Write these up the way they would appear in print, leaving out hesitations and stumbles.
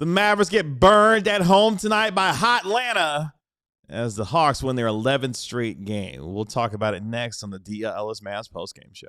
The Mavericks get burned at home tonight by hot Atlanta as the Hawks win their 11th straight game. We'll talk about it next on the DLLS Mavs postgame show.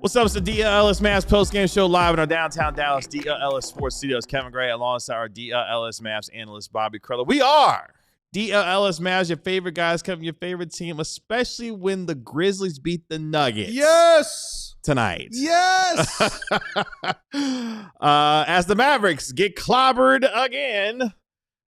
What's up? It's the DLLS Mavs postgame show live in our downtown Dallas DLLS Sports Studios. Kevin Gray alongside our DLLS Mavs analyst Bobby Crullo. We are DLLS Mavs, your favorite guys covering your favorite team, especially when the Grizzlies beat the Nuggets. Yes! Tonight. Yes! As the Mavericks get clobbered again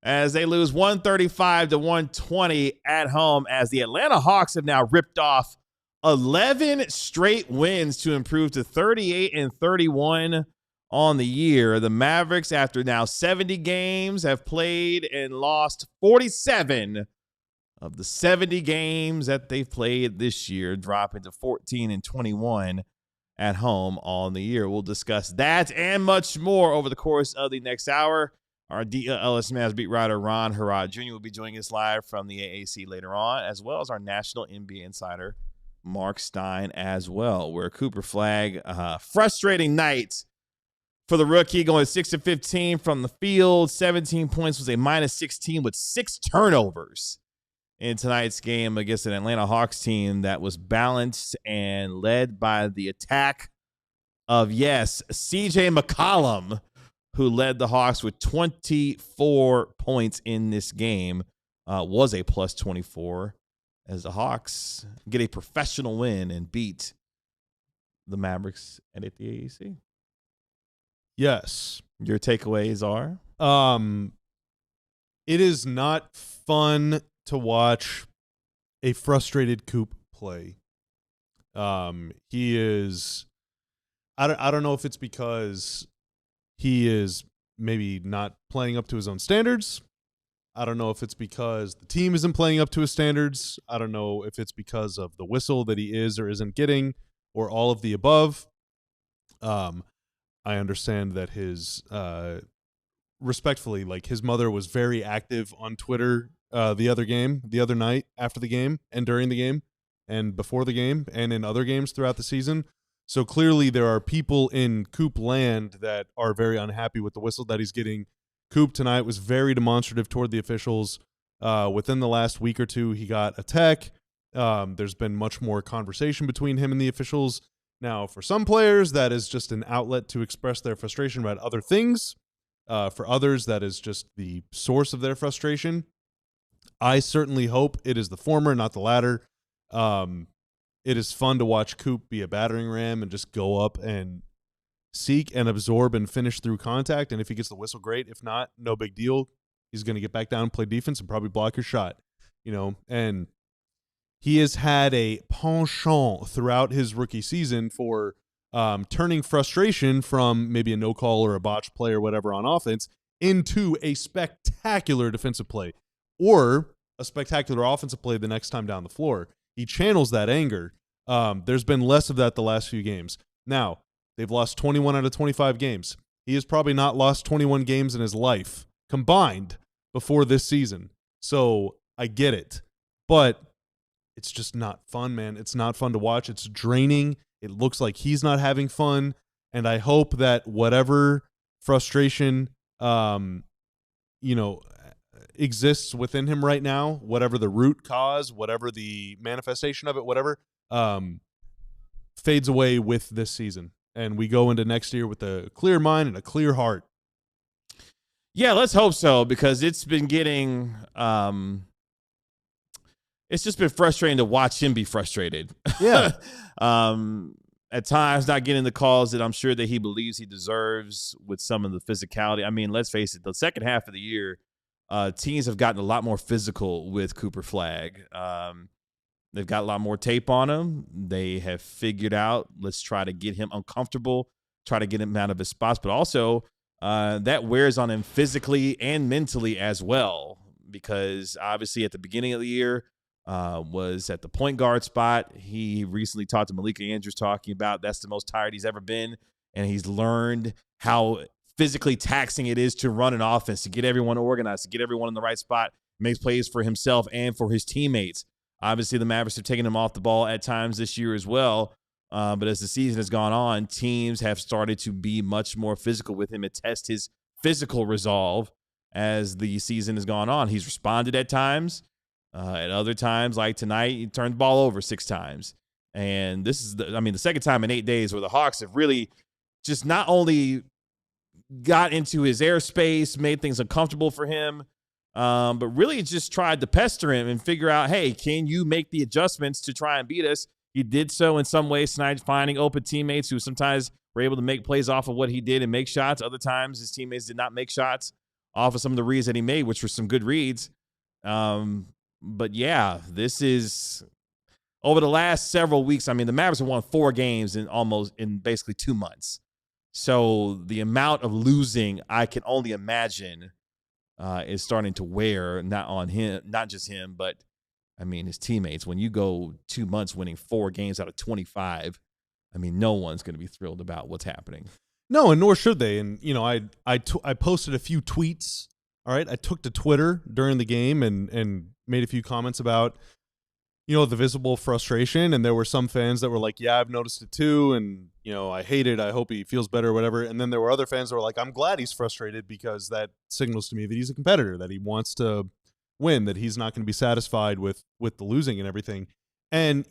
as they lose 135-120 at home, as the Atlanta Hawks have now ripped off 11 straight wins to improve to 38-31 on the year. The Mavericks, after now 70 games, have played and lost 47 of the 70 games that they've played this year, dropping to 14-21 at home on the year. We'll discuss that and much more over the course of the next hour. Our DLLS Mavs beat writer Ron Harrod Jr. will be joining us live from the AAC later on, as well as our national NBA insider Mark Stein as well. Where Cooper Flagg, frustrating night for the rookie, going 6-15 from the field. 17 points, was a -16 with 6 turnovers in tonight's game against an Atlanta Hawks team that was balanced and led by the attack of, yes, CJ McCollum, who led the Hawks with 24 points in this game, was a plus 24. As the Hawks get a professional win and beat the Mavericks at the AAC. Yes. Your takeaways are? It is not fun to watch a frustrated Coop play. He is, I don't know if it's because he is maybe not playing up to his own standards. I don't know if it's because the team isn't playing up to his standards. I don't know if it's because of the whistle that he is or isn't getting, or all of the above. I understand that his, respectfully, like his mother was very active on Twitter the other night, after the game and during the game and before the game and in other games throughout the season. So clearly there are people in Coop land that are very unhappy with the whistle that he's getting. Coop tonight was very demonstrative toward the officials. Within the last week or two, he got a tech. There's been much more conversation between him and the officials. Now, for some players, that is just an outlet to express their frustration about other things. For others, that is just the source of their frustration. I certainly hope it is the former, not the latter. It is fun to watch Coop be a battering ram and just go up and seek and absorb and finish through contact. And if he gets the whistle, great. If not, no big deal. He's going to get back down and play defense and probably block your shot, and he has had a penchant throughout his rookie season for turning frustration from maybe a no call or a botch play or whatever on offense into a spectacular defensive play or a spectacular offensive play the next time down the floor. He channels that anger. There's been less of that the last few games. Now, they've lost 21 out of 25 games. He has probably not lost 21 games in his life combined before this season. So I get it. But it's just not fun, man. It's not fun to watch. It's draining. It looks like he's not having fun. And I hope that whatever frustration, exists within him right now, whatever the root cause, whatever the manifestation of it, whatever, fades away with this season. And we go into next year with a clear mind and a clear heart. Yeah, let's hope so, because it's been getting it's just been frustrating to watch him be frustrated. Yeah. At times not getting the calls that I'm sure that he believes he deserves with some of the physicality. I mean, let's face it, the second half of the year, teams have gotten a lot more physical with Cooper Flagg. They've got a lot more tape on him. They have figured out, let's try to get him uncomfortable, try to get him out of his spots, but also that wears on him physically and mentally as well, because obviously at the beginning of the year was at the point guard spot. He recently talked to Malika Andrews talking about that's the most tired he's ever been, and he's learned how physically taxing it is to run an offense, to get everyone organized, to get everyone in the right spot, makes plays for himself and for his teammates. Obviously, the Mavericks have taken him off the ball at times this year as well. But as the season has gone on, teams have started to be much more physical with him and test his physical resolve as the season has gone on. He's responded at times. At other times, like tonight, he turned the ball over 6 times. And this is, the second time in 8 days where the Hawks have really just not only got into his airspace, made things uncomfortable for him, but really just tried to pester him and figure out, hey, can you make the adjustments to try and beat us? He did so in some ways tonight, finding open teammates who sometimes were able to make plays off of what he did and make shots. Other times his teammates did not make shots off of some of the reads that he made, which were some good reads. But yeah, this is over the last several weeks. The Mavericks have won 4 games in basically 2 months. So the amount of losing, I can only imagine, is starting to wear not on him, not just him, but his teammates. When you go 2 months winning 4 games out of 25, no one's going to be thrilled about what's happening. No, and nor should they. And I posted a few tweets. All right, I took to Twitter during the game and made a few comments about the visible frustration. And there were some fans that were like, "Yeah, I've noticed it too," and I hate it. I hope he feels better, or whatever. And then there were other fans that were like, "I'm glad he's frustrated because that signals to me that he's a competitor, that he wants to win, that he's not going to be satisfied with the losing and everything." And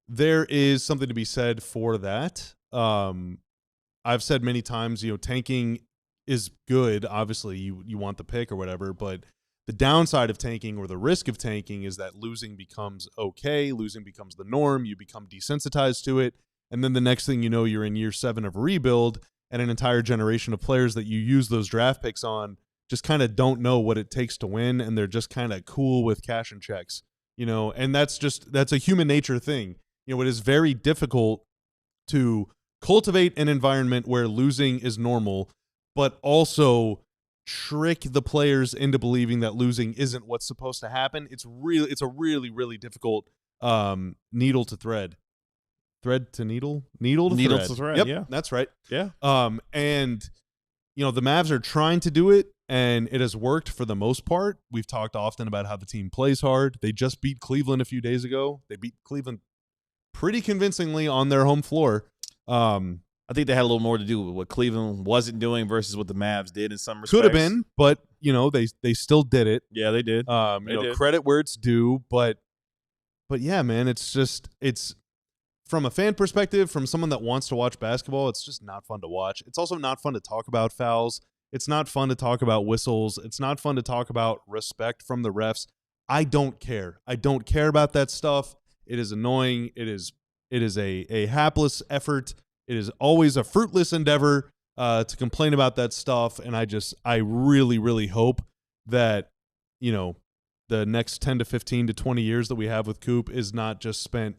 there is something to be said for that. I've said many times, tanking is good. Obviously, you want the pick or whatever, but the downside of tanking, or the risk of tanking, is that losing becomes okay. Losing becomes the norm. You become desensitized to it. And then the next thing you know, you're in year 7 of rebuild, and an entire generation of players that you use those draft picks on just kind of don't know what it takes to win, and they're just kind of cool with cash and checks, and that's a human nature thing. It is very difficult to cultivate an environment where losing is normal, but also trick the players into believing that losing isn't what's supposed to happen. It's a really, really difficult needle to thread. Thread to needle? Needle to thread. Yep, yeah. That's right. Yeah. And the Mavs are trying to do it, and it has worked for the most part. We've talked often about how the team plays hard. They just beat Cleveland a few days ago. They beat Cleveland pretty convincingly on their home floor. I think they had a little more to do with what Cleveland wasn't doing versus what the Mavs did in some respects. Could have been, but they still did it. Yeah, they did. Did. Credit where it's due, but yeah, man, it's from a fan perspective, from someone that wants to watch basketball, it's just not fun to watch. It's also not fun to talk about fouls. It's not fun to talk about whistles. It's not fun to talk about respect from the refs. I don't care. I don't care about that stuff. It is annoying. It is a hapless effort. It is always a fruitless endeavor to complain about that stuff. And I really, really hope that, the next 10 to 15 to 20 years that we have with Coop is not just spent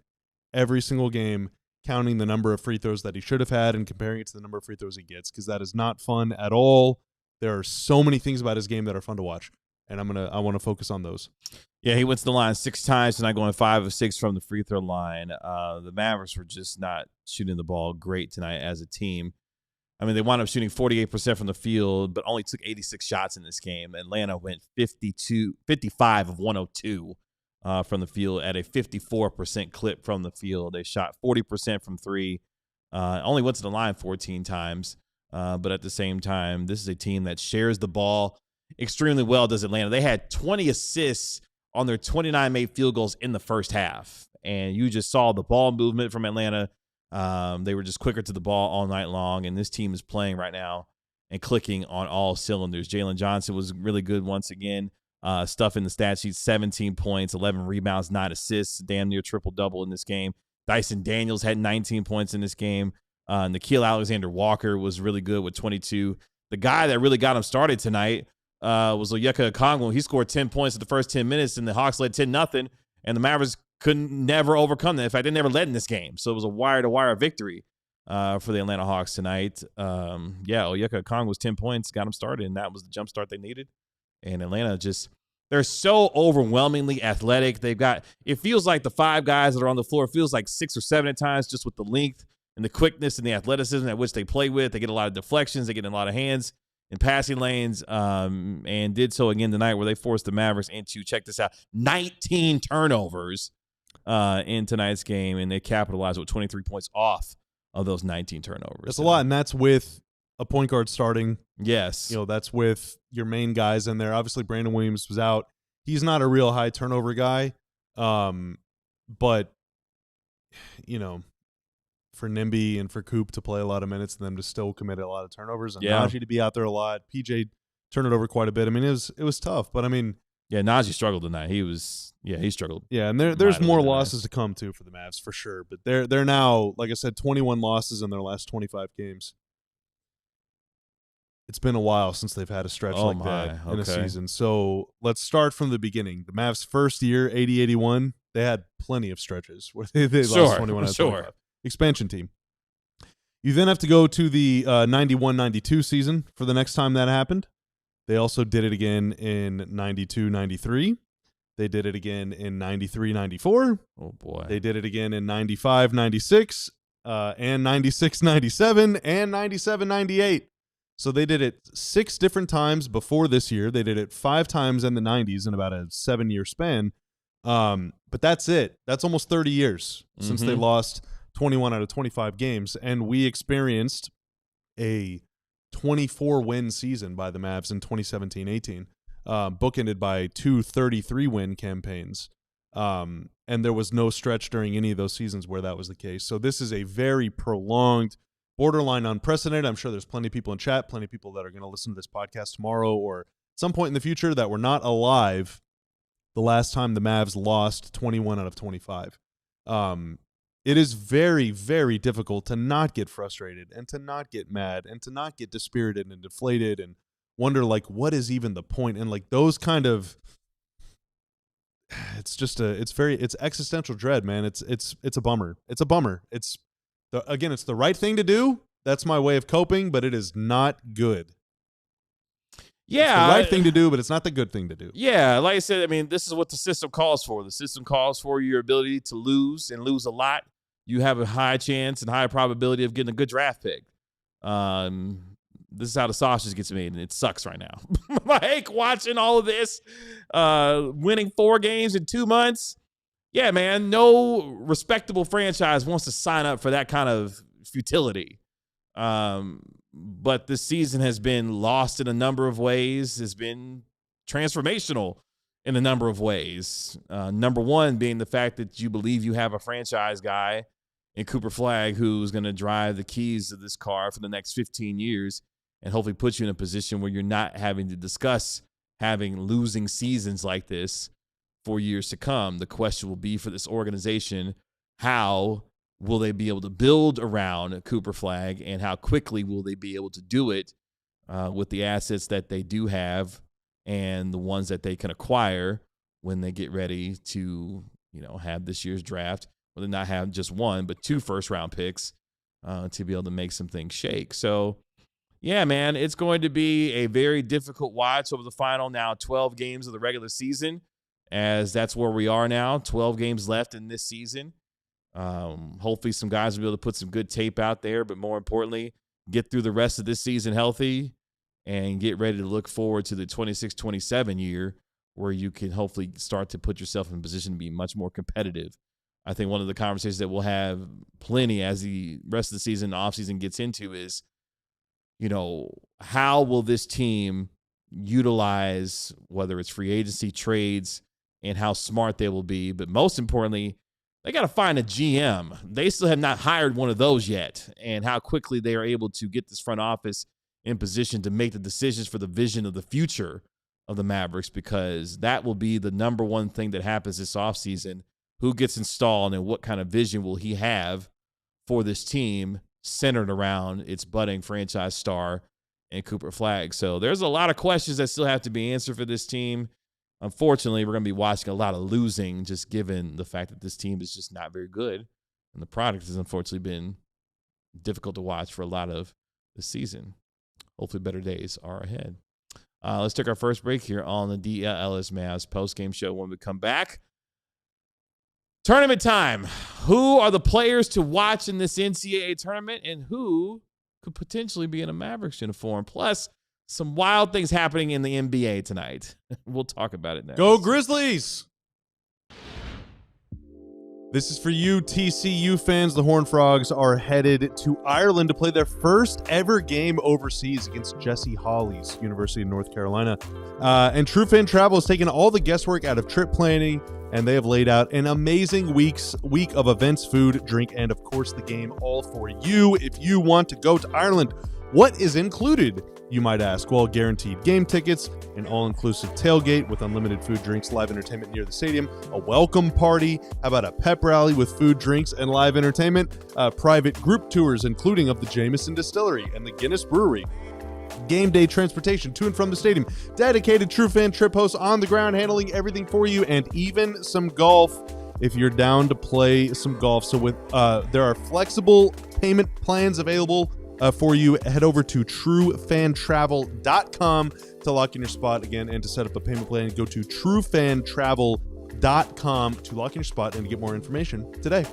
every single game counting the number of free throws that he should have had and comparing it to the number of free throws he gets, because that is not fun at all. There are so many things about his game that are fun to watch, and I want to focus on those. Yeah, he went to the line 6 times tonight, going 5 of 6 from the free throw line. The Mavericks were just not shooting the ball great tonight as a team. They wound up shooting 48% from the field, but only took 86 shots in this game. Atlanta went 55 of 102 from the field at a 54% clip from the field. They shot 40% from 3, only went to the line 14 times. But at the same time, this is a team that shares the ball extremely well, does Atlanta. They had 20 assists on their 29 made field goals in the first half. And you just saw the ball movement from Atlanta. They were just quicker to the ball all night long. And this team is playing right now and clicking on all cylinders. Jalen Johnson was really good once again. Stuff in the stat sheet: 17 points, 11 rebounds, 9 assists, damn near triple-double in this game. Dyson Daniels had 19 points in this game. Nickeil Alexander-Walker was really good with 22. The guy that really got him started tonight was Onyeka Okongwu. He scored 10 points in the first 10 minutes, and the Hawks led 10-0, and the Mavericks couldn't never overcome that. In fact, they never led in this game. So it was a wire-to-wire victory for the Atlanta Hawks tonight. Onyeka Okongwu was 10 points, got them started, and that was the jump start they needed. And Atlanta they're so overwhelmingly athletic. It feels like the 5 guys that are on the floor, it feels like 6 or 7 at times, just with the length and the quickness and the athleticism at which they play with. They get a lot of deflections. They get in a lot of hands in passing lanes, and did so again tonight where they forced the Mavericks into, check this out, 19 turnovers in tonight's game, and they capitalized with 23 points off of those 19 turnovers. That's a lot, and that's with a point guard starting. Yes. That's with your main guys in there. Obviously, Brandon Williams was out. He's not a real high turnover guy, but, for Nimby and for Coop to play a lot of minutes and them to still commit a lot of turnovers, and Najee to be out there a lot. PJ turned it over quite a bit. I mean, it was tough, but I mean, Najee struggled tonight. He struggled. Yeah, and there's more losses to come too for the Mavs for sure. But they're now, like I said, 21 losses in their last 25 games. It's been a while since they've had a stretch in a season. So let's start from the beginning. The Mavs' first year, 80-81, they had plenty of stretches where they lost 21 out of 25. Expansion team. You then have to go to the 91-92 season for the next time that happened. They also did it again in 92-93. They did it again in 93-94. Oh, boy. They did it again in 95-96, and 96-97, and 97-98. So they did it 6 different times before this year. They did it 5 times in the 90s in about a 7-year span. But that's it. That's almost 30 years since they lost 21 out of 25 games, and we experienced a 24-win season by the Mavs in 2017-18, bookended by 2 33-win campaigns, and there was no stretch during any of those seasons where that was the case. So this is a very prolonged, borderline unprecedented. I'm sure there's plenty of people in chat, plenty of people that are going to listen to this podcast tomorrow or at some point in the future that were not alive the last time the Mavs lost 21 out of 25. It is very, very difficult to not get frustrated and to not get mad and to not get dispirited and deflated and wonder, like, what is even the point? And, like, those kind of – it's existential dread, man. It's a bummer. It's a bummer. It's the right thing to do. That's my way of coping, but it is not good. Yeah. It's the right thing to do, but it's not the good thing to do. Yeah, like I said, I mean, this is what the system calls for. The system calls for your ability to lose and lose a lot. You have a high chance and high probability of getting a good draft pick. This is how the sausage gets made, and it sucks right now. I hate watching all of this. Winning 4 games in 2 months. Yeah, man, no respectable franchise wants to sign up for that kind of futility. But this season has been lost in a number of ways, has been transformational in a number of ways. Number one being the fact that you believe you have a franchise guy in Cooper Flagg who's going to drive the keys of this car for the next 15 years and hopefully put you in a position where you're not having to discuss having losing seasons like this for years to come. The question will be for this organization, how will they be able to build around Cooper Flagg, and how quickly will they be able to do it with the assets that they do have and the ones that they can acquire when they get ready to, have this year's draft, whether not have just 1, but 2 first-round picks to be able to make some things shake. So, yeah, man, it's going to be a very difficult watch over the final now 12 games of the regular season, as that's where we are now, 12 games left in this season. Hopefully some guys will be able to put some good tape out there, but more importantly, get through the rest of this season healthy and get ready to look forward to the 26-27 year where you can hopefully start to put yourself in a position to be much more competitive. I think one of the conversations that we'll have plenty as the rest of the season, offseason gets into is, how will this team utilize, whether it's free agency, trades, and how smart they will be. But most importantly, they got to find a GM. They still have not hired one of those yet, and how quickly they are able to get this front office in position to make the decisions for the vision of the future of the Mavericks, because that will be the number one thing that happens this offseason. Who gets installed and what kind of vision will he have for this team centered around its budding franchise star and Cooper Flagg. So there's a lot of questions that still have to be answered for this team. Unfortunately, we're going to be watching a lot of losing, just given the fact that this team is just not very good. And the product has unfortunately been difficult to watch for a lot of the season. Hopefully better days are ahead. Let's take our first break here on the DLLS Mavs postgame show. When we come back, tournament time. Who are the players to watch in this NCAA tournament, and who could potentially be in a Mavericks uniform? Plus, some wild things happening in the NBA tonight. We'll talk about it next. Go Grizzlies! This is for you, TCU fans. The Horned Frogs are headed to Ireland to play their first ever game overseas against Jesse Hawley's University of North Carolina. And True Fan Travel has taken all the guesswork out of trip planning, and they have laid out an amazing week of events, food, drink, and of course the game all for you if you want to go to Ireland. What is included, you might ask? Well, guaranteed game tickets, an all-inclusive tailgate with unlimited food, drinks, live entertainment near the stadium, a welcome party, how about a pep rally with food, drinks, and live entertainment, private group tours, including of the Jameson Distillery and the Guinness Brewery, game day transportation to and from the stadium, dedicated True Fan trip hosts on the ground handling everything for you, and even some golf if you're down to play some golf. So with there are flexible payment plans available for you. Head over to truefantravel.com to lock in your spot again, and to set up a payment plan, go to truefantravel.com to lock in your spot and to get more information today.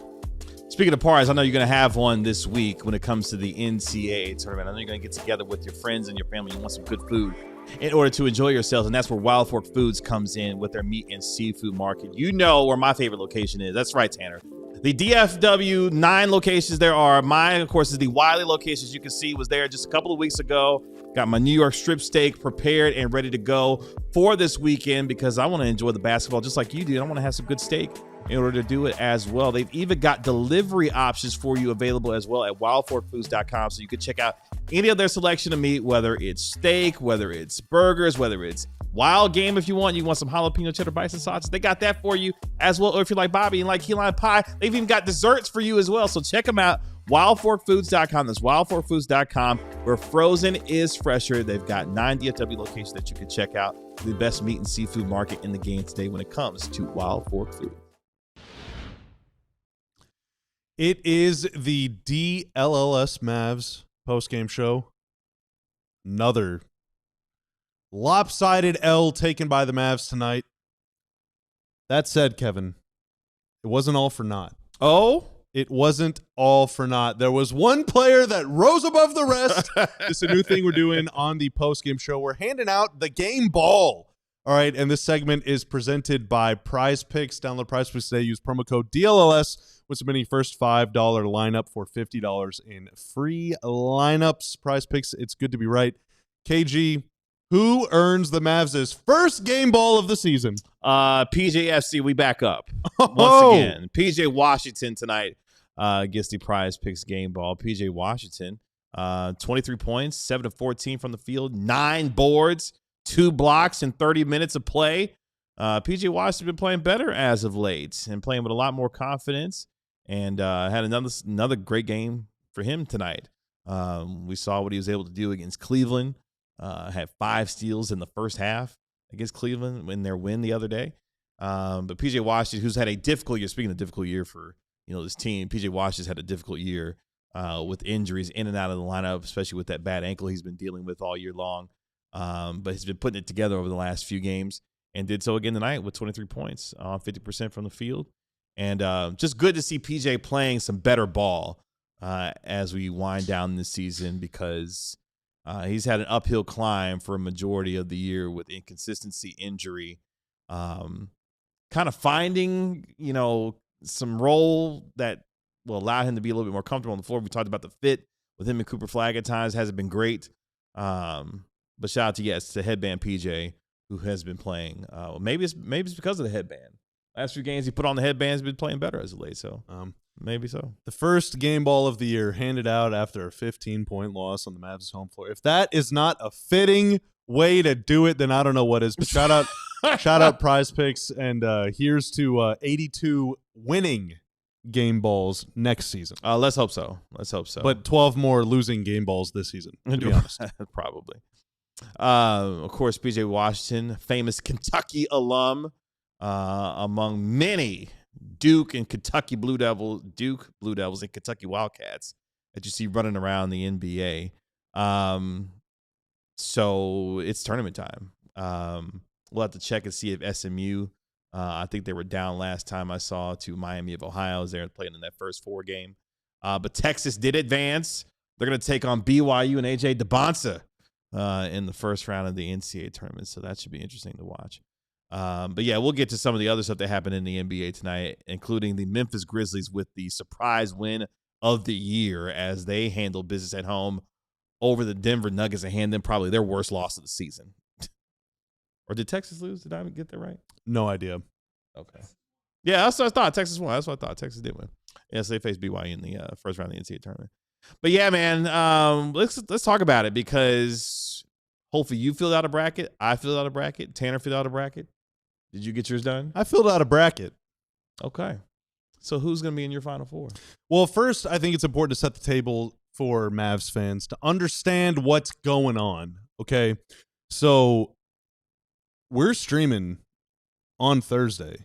Speaking of parties, I know you're going to have one this week when it comes to the NCAA tournament. I know you're going to get together with your friends and your family. You want some good food in order to enjoy yourselves, and that's where Wild Fork Foods comes in with their meat and seafood market. You know where my favorite location is. That's right, Tanner. The DFW 9 locations there are. Mine, of course, is the Wiley location. As you can see, was there just a couple of weeks ago. Got my New York strip steak prepared and ready to go for this weekend because I want to enjoy the basketball just like you do. I want to have some good steak in order to do it as well. They've even got delivery options for you available as well at wildforkfoods.com, so you can check out any of their selection of meat, whether it's steak, whether it's burgers, whether it's wild game if you want some jalapeno cheddar bison sauce. They got that for you as well. Or if you're like Bobby and like key lime pie, they've even got desserts for you as well. So check them out, wildforkfoods.com. That's wildforkfoods.com, where frozen is fresher. They've got 9 DFW locations that you can check out. The best meat and seafood market in the game today when it comes to Wild Fork Food. It is the DLLS Mavs postgame show. Another lopsided L taken by the Mavs tonight. That said, Kevin, it wasn't all for naught. Oh? It wasn't all for naught. There was one player that rose above the rest. This is a new thing we're doing on the postgame show. We're handing out the game ball. All right, and this segment is presented by PrizePicks. Download PrizePicks today. Use promo code DLLS with submitting first $5 lineup for $50 in free lineups. PrizePicks, it's good to be right. KG, who earns the Mavs' first game ball of the season? PJFC, we back up once again. PJ Washington tonight gets the PrizePicks game ball. PJ Washington, 23 points, 7 of 14 from the field, 9 boards, 2 blocks in 30 minutes of play. PJ Washington been playing better as of late and playing with a lot more confidence, and had another great game for him tonight. We saw what he was able to do against Cleveland. Had 5 steals in the first half against Cleveland in their win the other day. But PJ Washington, who's had a difficult year, speaking of difficult year for this team, PJ Washington's had a difficult year with injuries in and out of the lineup, especially with that bad ankle he's been dealing with all year long. But he's been putting it together over the last few games and did so again tonight with 23 points, 50% from the field. And just good to see PJ playing some better ball as we wind down this season, because he's had an uphill climb for a majority of the year with inconsistency, injury, kind of finding, some role that will allow him to be a little bit more comfortable on the floor. We talked about the fit with him and Cooper Flagg at times hasn't been great. But shout out to headband PJ, who has been playing. Maybe it's because of the headband. Last few games he put on the headband has been playing better as of late. So maybe so. The first game ball of the year handed out after a 15-point loss on the Mavs' home floor. If that is not a fitting way to do it, then I don't know what is. But shout out PrizePicks, and here's to 82 winning game balls next season. Let's hope so. But 12 more losing game balls this season, to be honest. Probably. Of course, PJ Washington, famous Kentucky alum, among many Duke Blue Devils and Kentucky Wildcats that you see running around the NBA. So it's tournament time. We'll have to check and see if SMU, I think they were down last time I saw to Miami of Ohio as they were playing in that first 4 game. But Texas did advance. They're going to take on BYU and AJ DeBonsa in the first round of the NCAA tournament. So that should be interesting to watch. But yeah, we'll get to some of the other stuff that happened in the NBA tonight, including the Memphis Grizzlies with the surprise win of the year as they handled business at home over the Denver Nuggets and hand them probably their worst loss of the season. Or did Texas lose? Did I get that right? No idea. Okay. Yeah, that's what I thought. Texas won. That's what I thought. Texas did win. Yes, they faced BYU in the first round of the NCAA tournament. But yeah, man, let's talk about it because hopefully you filled out a bracket. I filled out a bracket. Tanner filled out a bracket. Did you get yours done? I filled out a bracket. Okay. So who's going to be in your Final Four? Well, first, I think it's important to set the table for Mavs fans to understand what's going on, okay? So we're streaming on Thursday.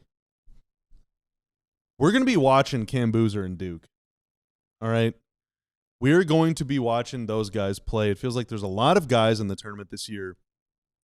We're going to be watching Cam Boozer and Duke, all right? We're going to be watching those guys play. It feels like there's a lot of guys in the tournament this year.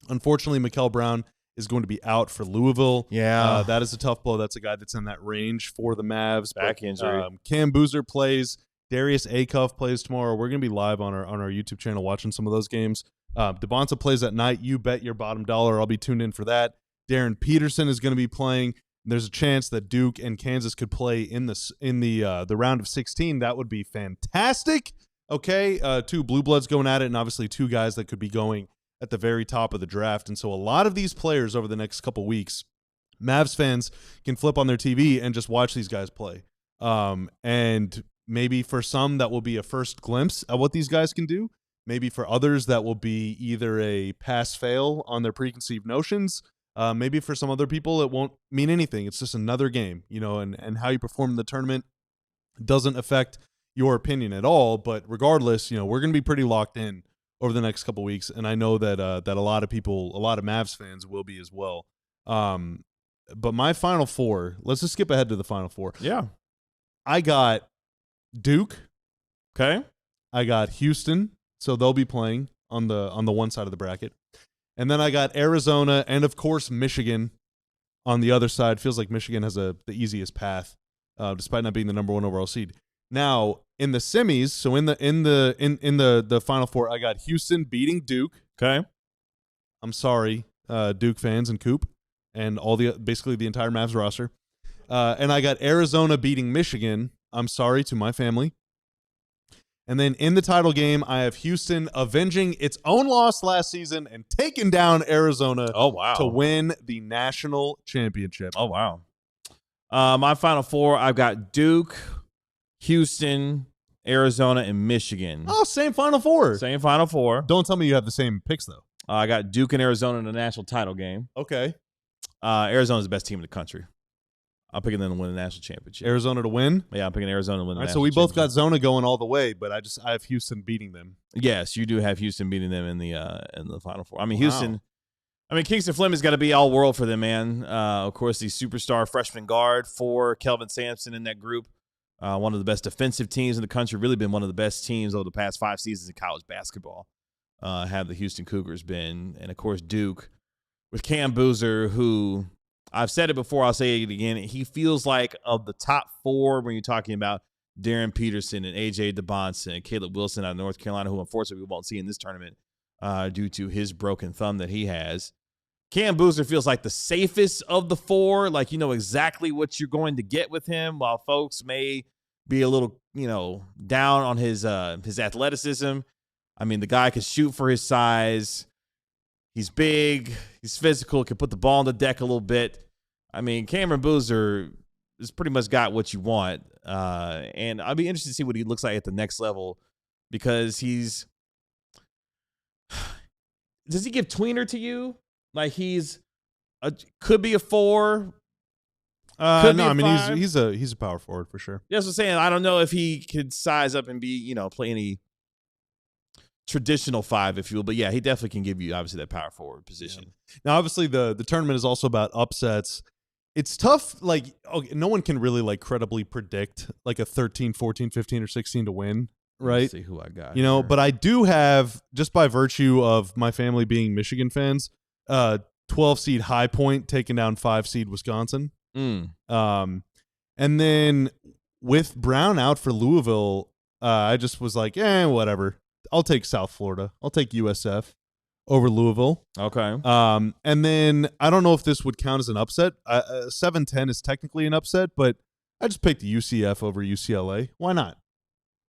Unfortunately, Mikal Brown is going to be out for Louisville. Yeah. That is a tough blow. That's a guy that's in that range for the Mavs. Back injury. Cam Boozer plays. Darius Acuff plays tomorrow. We're going to be live on our YouTube channel watching some of those games. DeBonta plays at night. You bet your bottom dollar I'll be tuned in for that. Darren Peterson is going to be playing. There's a chance that Duke and Kansas could play in the round of 16. That would be fantastic. Okay, 2 blue bloods going at it, and obviously 2 guys that could be going at the very top of the draft. And so a lot of these players over the next couple weeks, Mavs fans can flip on their TV and just watch these guys play. And maybe for some that will be a first glimpse at what these guys can do. Maybe for others that will be either a pass-fail on their preconceived notions. Maybe for some other people it won't mean anything. It's just another game, and how you perform in the tournament doesn't affect your opinion at all. But regardless, we're going to be pretty locked in over the next couple weeks, and I know that that a lot of Mavs fans will be as well. But my Final Four, let's just skip ahead to the Final Four. Yeah. I got Duke. Okay. I got Houston, so they'll be playing on the one side of the bracket. And then I got Arizona and, of course, Michigan on the other side. Feels like Michigan has the easiest path, despite not being the number 1 overall seed. Now, in the semis, so in the Final Four, I got Houston beating Duke. Okay. I'm sorry, Duke fans and Coop and basically the entire Mavs roster. And I got Arizona beating Michigan. I'm sorry to my family. And then in the title game, I have Houston avenging its own loss last season and taking down Arizona to win the national championship. Oh, wow. My Final Four, I've got Duke, Houston, Arizona, and Michigan. Oh, same Final Four. Same Final Four. Don't tell me you have the same picks, though. I got Duke and Arizona in the national title game. Okay. Arizona's the best team in the country. I'm picking them to win the national championship. Arizona to win? Yeah, I'm picking Arizona to win the national championship. So we both got Zona going all the way, but I have Houston beating them. Yes, you do have Houston beating them in the Final Four. I mean, Houston. I mean, Kingston Flynn has got to be all world for them, man. Of course, the superstar freshman guard for Kelvin Sampson in that group. One of the best defensive teams in the country. Really been one of the best teams over the past 5 seasons in college basketball. Have the Houston Cougars been, and of course Duke with Cam Boozer, who. I've said it before, I'll say it again. He feels like of the top 4 when you're talking about Darren Peterson and A.J. DeBonsa and Caleb Wilson out of North Carolina, who unfortunately we won't see in this tournament due to his broken thumb that he has. Cam Boozer feels like the safest of the 4. Like, you know exactly what you're going to get with him, while folks may be a little, down on his athleticism. I mean, the guy can shoot for his size. He's big. He's physical. Can put the ball on the deck a little bit. I mean, Cameron Boozer has pretty much got what you want. And I'll be interested to see what he looks like at the next level because he's – does he give tweener to you? Like could be a 4. Could be no, a I mean five. he's a power forward for sure. That's what I'm saying. I don't know if he could size up and be, play any traditional five, if you will. But yeah, he definitely can give you obviously that power forward position. Yeah. Now, obviously, the tournament is also about upsets. It's tough. Like, okay, no one can really like credibly predict like a 13, 14, 15, or 16 to win, right? Let's see who I got. But I do have, just by virtue of my family being Michigan fans, 12 seed High Point taking down 5 seed Wisconsin. And then with Brown out for Louisville, I just was like, whatever. I'll take South Florida. I'll take USF over Louisville. Okay. And then I don't know if this would count as an upset. 7-10 is technically an upset, but I just picked UCF over UCLA. Why not?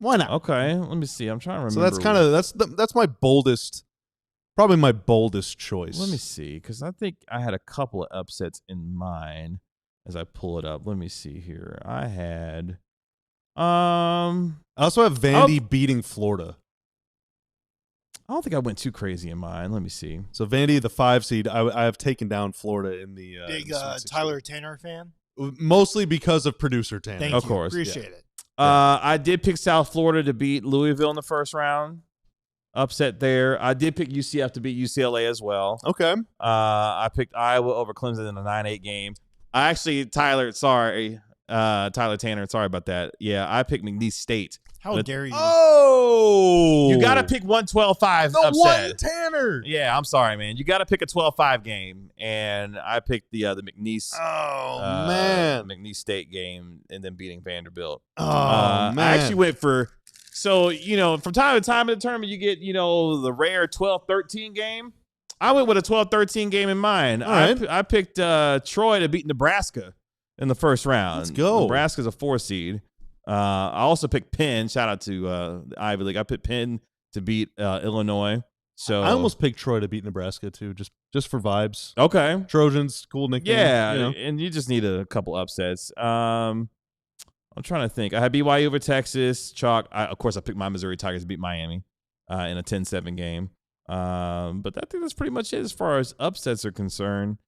Okay. Let me see. I'm trying to remember. So that's kind of that's my boldest, probably my boldest choice. Let me see, because I think I had a couple of upsets in mind as I pull it up. Let me see here. I had I also have Vandy beating Florida. I don't think I went too crazy in mine. Let me see. So Vandy, the 5 seed, I have taken down Florida in the big Tyler Tanner fan. Mostly because of producer Tanner. Thank of you. course, Appreciate it. I did pick South Florida to beat Louisville in the first round. Upset there. I did pick UCF to beat UCLA as well. Okay. I picked Iowa over Clemson in a 9-8 game. I actually, Tyler Tanner, sorry about that. Yeah, I picked McNeese State. How dare you? Oh! You got to pick 1-12-5 the upset. one Tanner. Yeah, I'm sorry, man. You got to pick a 12-5 game, and I picked the McNeese. Oh man, McNeese State game, and then beating Vanderbilt. Oh man, I actually went for. So from time to time in the tournament, you get the rare 12-13 game. I went with a 12-13 game in mind. All right. I picked Troy to beat Nebraska in the first round. Let's go. Nebraska's a 4 seed. I also picked Penn. Shout out to the Ivy League. I picked Penn to beat Illinois. So I almost picked Troy to beat Nebraska too, just for vibes. Okay. Trojans, cool nickname. Yeah, and you just need a couple upsets. I'm trying to think. I had BYU over Texas. Chalk. Of course, I picked my Missouri Tigers to beat Miami in a 10-7 game. But I think that's pretty much it as far as upsets are concerned.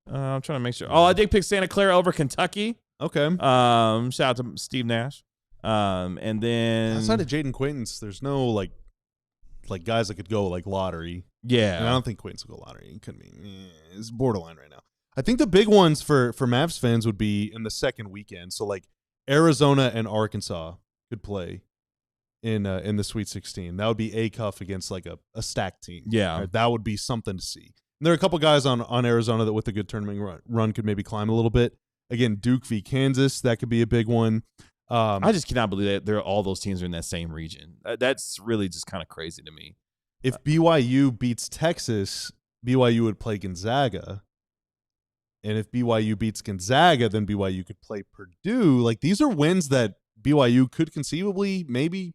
I'm trying to make sure. Oh, I did pick Santa Clara over Kentucky. Okay. Shout out to Steve Nash. And then outside of Jaden Quaintance, there's no like guys that could go like lottery. Yeah. And I don't think Quaintance will go lottery. It could be. It's borderline right now. I think the big ones for Mavs fans would be in the second weekend. So like Arizona and Arkansas could play in the Sweet 16. That would be a cuff against like a stacked team. Yeah. Right? That would be something to see. And there are a couple guys on Arizona that with a good tournament run could maybe climb a little bit. Again, Duke v. Kansas, that could be a big one. I just cannot believe that all those teams are in that same region. That's really just kind of crazy to me. If BYU beats Texas, BYU would play Gonzaga. And if BYU beats Gonzaga, then BYU could play Purdue. Like, these are wins that BYU could conceivably maybe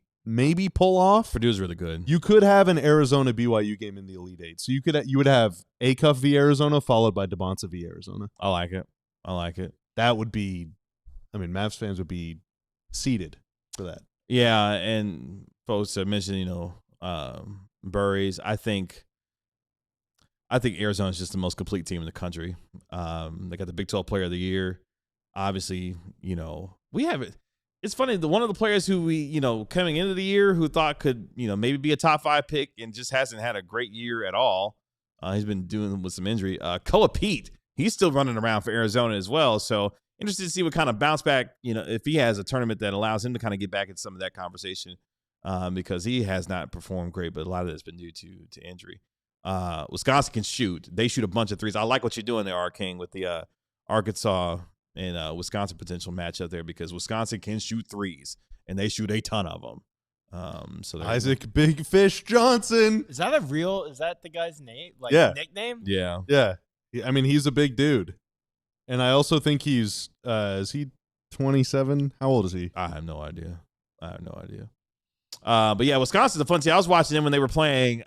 pull off. Purdue's really good. You could have an Arizona BYU game in the Elite Eight. So you would have Acuff v. Arizona followed by DeBonsa v. Arizona. I like it. That would be, Mavs fans would be seated for that. Yeah, and folks mentioned, Burries. I think Arizona's just the most complete team in the country. They got the Big 12 Player of the Year. Obviously, we have it. It's funny, one of the players who we, coming into the year who thought could, maybe be a top 5 pick and just hasn't had a great year at all. He's been doing with some injury. Koa Pete, he's still running around for Arizona as well. So interested to see what kind of bounce back, if he has a tournament that allows him to kind of get back into some of that conversation, because he has not performed great, but a lot of it's been due to injury. Wisconsin can shoot. They shoot a bunch of threes. I like what you're doing there, R-King, with the Arkansas and Wisconsin potential matchup there, because Wisconsin can shoot threes, and they shoot a ton of them. So Isaac Big Fish Johnson. Is that the guy's name? Like, yeah. Nickname? Yeah. Yeah. He's a big dude. And I also think he's, is he 27? How old is he? I have no idea. But yeah, Wisconsin's a fun team. I was watching them when they were playing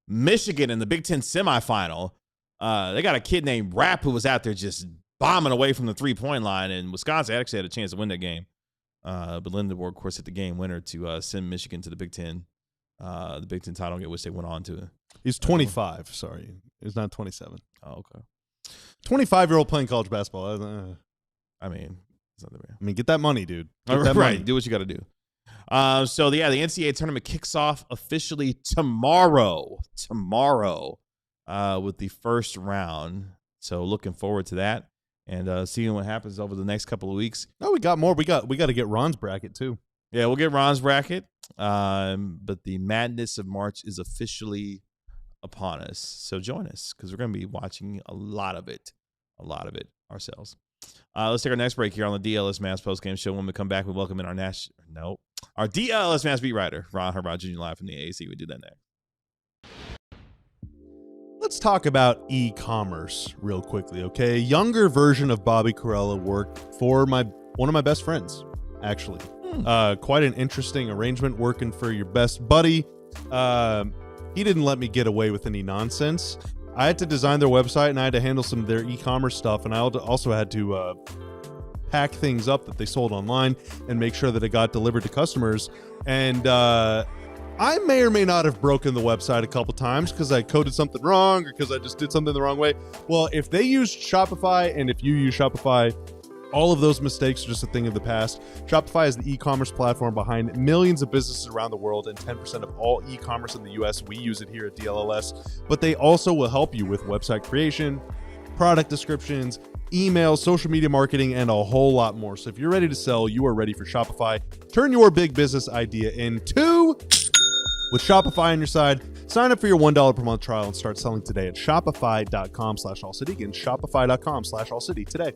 Michigan in the Big Ten semifinal. They got a kid named Rapp who was out there just bombing away from the 3-point line, and Wisconsin actually had a chance to win that game. But Lindenborg, of course, hit the game winner to send Michigan to the Big Ten title, which they went on to. He's 25. Sorry, he's not 27. Oh, okay. 25-year-old playing college basketball. I mean, it's not the I mean, get that money, dude. Get that right. money. Do what you got to do. So the NCAA tournament kicks off officially tomorrow. With the first round. So looking forward to that and seeing what happens over the next couple of weeks. Oh, we got more. We got to get Ron's bracket too. Yeah, we'll get Ron's bracket. But the madness of March is officially upon us. So join us because we're going to be watching a lot of it ourselves. Let's take our next break here on the DLLS Mavs postgame show. When we come back, we welcome in our DLLS Mavs beat writer, Harrod Jr. live from the AAC. We do that next. Let's talk about e-commerce real quickly, okay? A younger version of Bobby Corella worked for one of my best friends, actually. Quite an interesting arrangement working for your best buddy. He didn't let me get away with any nonsense. I had to design their website, and I had to handle some of their e-commerce stuff, and I also had to pack things up that they sold online and make sure that it got delivered to customers. And I may or may not have broken the website a couple times because I coded something wrong or because I just did something the wrong way. Well, if they used Shopify and if you use Shopify, all of those mistakes are just a thing of the past. Shopify is the e-commerce platform behind millions of businesses around the world and 10% of all e-commerce in the US. We use it here at DLLS, but they also will help you with website creation, product descriptions, email, social media marketing, and a whole lot more. So if you're ready to sell, you are ready for Shopify. Turn your big business idea into... With Shopify on your side, sign up for your $1 per month trial and start selling today at shopify.com/allcity. Again, shopify.com/allcity today.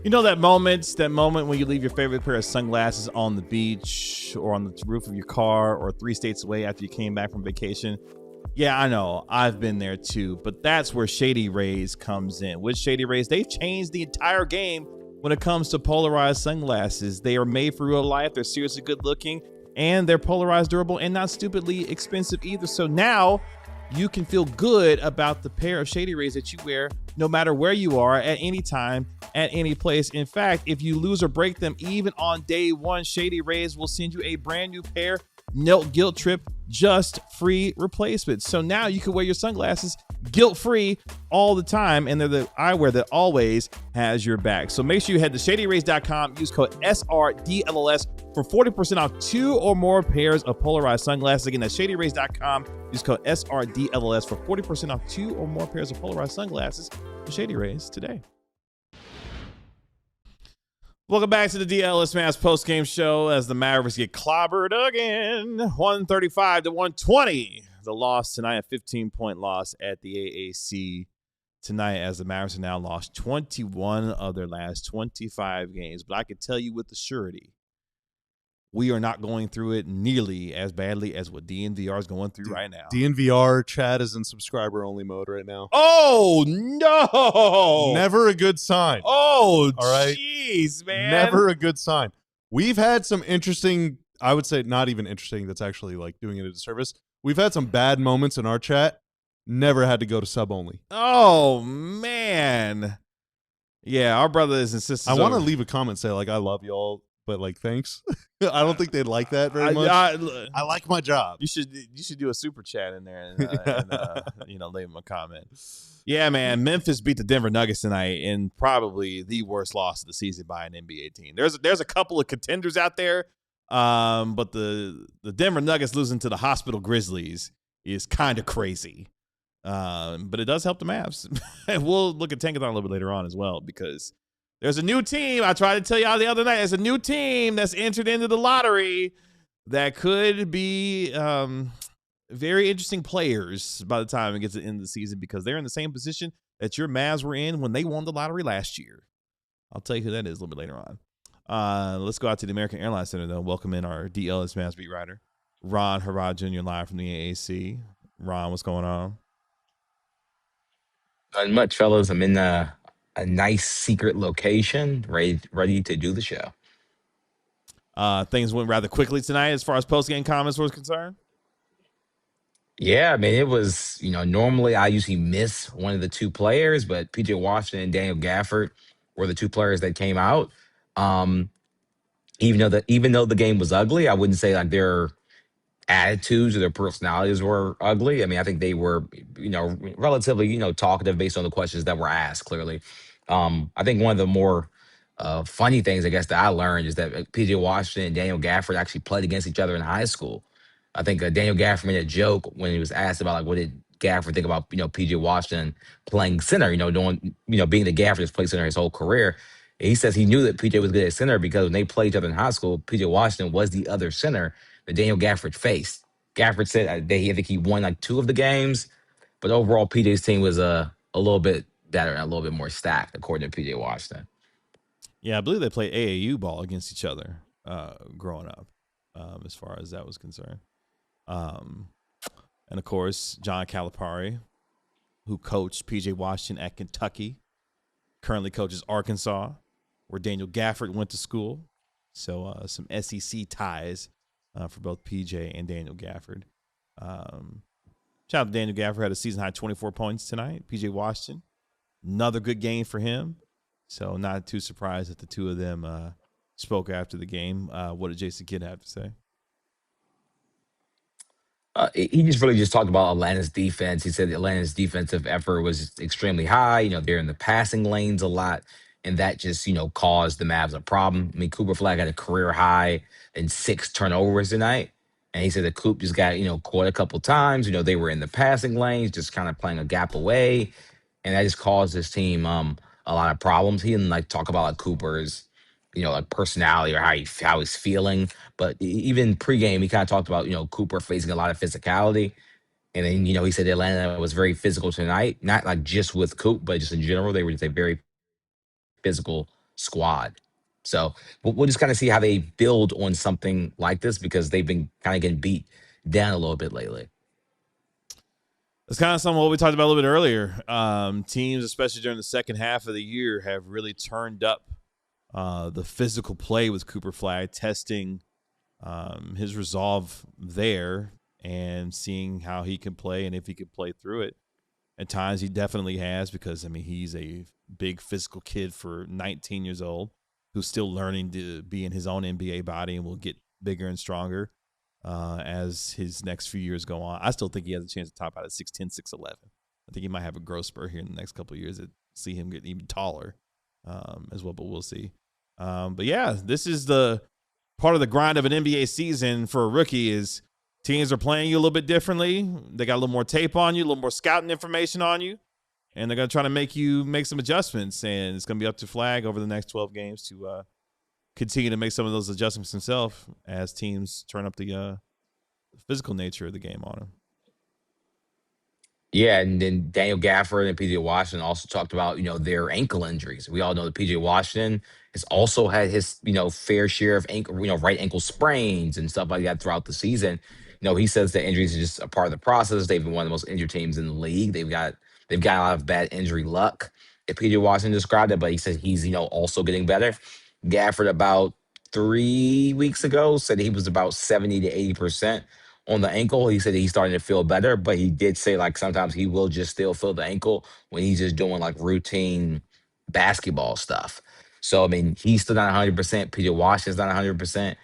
You know that moment when you leave your favorite pair of sunglasses on the beach or on the roof of your car or 3 states away after you came back from vacation? Yeah, I know. I've been there too. But that's where Shady Rays comes in. With Shady Rays, they've changed the entire game when it comes to polarized sunglasses. They are made for real life. They're seriously good looking. And they're polarized, durable, and not stupidly expensive either. So now you can feel good about the pair of Shady Rays that you wear no matter where you are, at any time, at any place. In fact, if you lose or break them, even on day one, Shady Rays will send you a brand new pair, no guilt trip, just free replacements. So now you can wear your sunglasses guilt-free all the time, and they're the eyewear that always has your back. So make sure you head to shadyrays.com, use code SRDLLS for 40% off 2 or more pairs of polarized sunglasses. Again, that's shadyrays.com, use code SRDLLS for 40% off 2 or more pairs of polarized sunglasses from Shady Rays today. Welcome back to the DLLS Mavs postgame show as the Mavericks get clobbered again, 135-120. The loss tonight, a 15-point loss at the AAC tonight as the Mavericks have now lost 21 of their last 25 games. But I can tell you with surety, we are not going through it nearly as badly as what DNVR is going through right now. DNVR chat is in subscriber-only mode right now. Oh, no. Never a good sign. Oh, all right? Jeez, man. Never a good sign. We've had some interesting, I would say not even interesting, that's actually like doing it a disservice. We've had some bad moments in our chat. Never had to go to sub-only. Oh, man. Yeah, our brother is insistent. I want to leave a comment say, like, I love y'all, but, like, thanks. I don't think they'd like that very much. I like my job. You should do a super chat in there and leave them a comment. Yeah, man. Memphis beat the Denver Nuggets tonight in probably the worst loss of the season by an NBA team. There's a couple of contenders out there, but the Denver Nuggets losing to the hospital Grizzlies is kind of crazy. But it does help the Mavs. We'll look at Tankathon a little bit later on as well because there's a new team. I tried to tell y'all the other night. There's a new team that's entered into the lottery that could be very interesting players by the time it gets to the end of the season because they're in the same position that your Mavs were in when they won the lottery last year. I'll tell you who that is a little bit later on. Let's go out to the American Airlines Center, though. Welcome in our DLLS Mavs beat writer, Harrod Jr. live from the AAC. Ron, what's going on? Not much, fellas. I'm in a nice secret location, ready to do the show. Things went rather quickly tonight as far as post-game comments was concerned. Yeah, I mean, it was, normally I usually miss one of the two players, but PJ Washington and Daniel Gafford were the two players that came out. Even though the game was ugly, I wouldn't say like they're attitudes or their personalities were ugly. I mean, I think they were, relatively, talkative based on the questions that were asked, clearly. I think one of the more funny things, I guess, that I learned is that PJ Washington and Daniel Gafford actually played against each other in high school. I think Daniel Gafford made a joke when he was asked about, like, what did Gafford think about, PJ Washington playing center, being the Gafford that's played center his whole career. And he says he knew that PJ was good at center because when they played each other in high school, PJ Washington was the other center that Daniel Gafford faced. Gafford said I think he won like 2 of the games, but overall PJ's team was a little bit better and a little bit more stacked, according to PJ Washington. Yeah, I believe they played AAU ball against each other growing up, as far as that was concerned. And of course, John Calipari, who coached PJ Washington at Kentucky, currently coaches Arkansas, where Daniel Gafford went to school. So some SEC ties for both PJ and Daniel Gafford. Shout out to Daniel Gafford, had a season high 24 points tonight. PJ Washington, another good game for him. So not too surprised that the two of them spoke after the game. What did Jason Kidd have to say? He just talked about Atlanta's defense. He said Atlanta's defensive effort was extremely high. They're in the passing lanes a lot, and that just caused the Mavs a problem. I mean, Cooper Flagg had a career high in 6 turnovers tonight, and he said the Coop just got caught a couple times. They were in the passing lanes, just kind of playing a gap away, and that just caused his team a lot of problems. He didn't talk about Cooper's like personality or how he's feeling. But even pregame, he kind of talked about, Cooper facing a lot of physicality. And then, he said Atlanta was very physical tonight, not like just with Coop, but just in general. They were just a very physical squad. So we'll just kind of see how they build on something like this because they've been kind of getting beat down a little bit lately. It's kind of some of what we talked about a little bit earlier. Teams, especially during the second half of the year, have really turned up the physical play with Cooper Flagg, testing his resolve there and seeing how he can play and if he can play through it. At times he definitely has because, I mean, he's a big physical kid for 19 years old who's still learning to be in his own NBA body and will get bigger and stronger as his next few years go on. I still think he has a chance to top out at 6'10", 6'11". I think he might have a growth spurt here in the next couple of years that see him get even taller as well, but we'll see. But yeah, this is the part of the grind of an NBA season for a rookie is teams are playing you a little bit differently. They got a little more tape on you, a little more scouting information on you, and they're going to try to make you make some adjustments. And it's going to be up to Flagg over the next 12 games to continue to make some of those adjustments himself as teams turn up the physical nature of the game on him. Yeah, and then Daniel Gafford and PJ Washington also talked about, their ankle injuries. We all know that PJ Washington has also had his, fair share of ankle, right ankle sprains and stuff like that throughout the season. He says that injuries are just a part of the process. They've been one of the most injured teams in the league. They've got a lot of bad injury luck. If PJ Washington described it, but he said he's, also getting better. Gafford about 3 weeks ago said he was about 70 to 80% on the ankle. He said he's starting to feel better, but he did say sometimes he will just still feel the ankle when he's just doing routine basketball stuff. So I mean, he's still not 100%. PJ Washington's not 100%.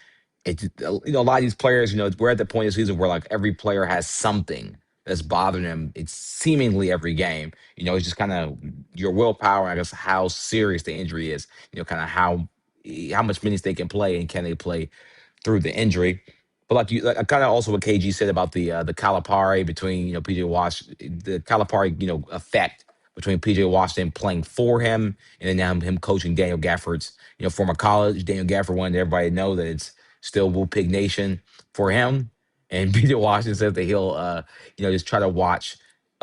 It a lot of these players, we're at the point of the season where every player has something that's bothering him. It's seemingly every game. It's just kind of your willpower, I guess, how serious the injury is. Kind of how much minutes they can play and can they play through the injury. But kind of also what KG said about the Calipari between PJ Washington, the Calipari effect between PJ Washington playing for him and then now him coaching Daniel Gafford's former college. Daniel Gafford wanted everybody to know that it's still Woo Pig Nation for him, and PJ Washington says that he'll just try to watch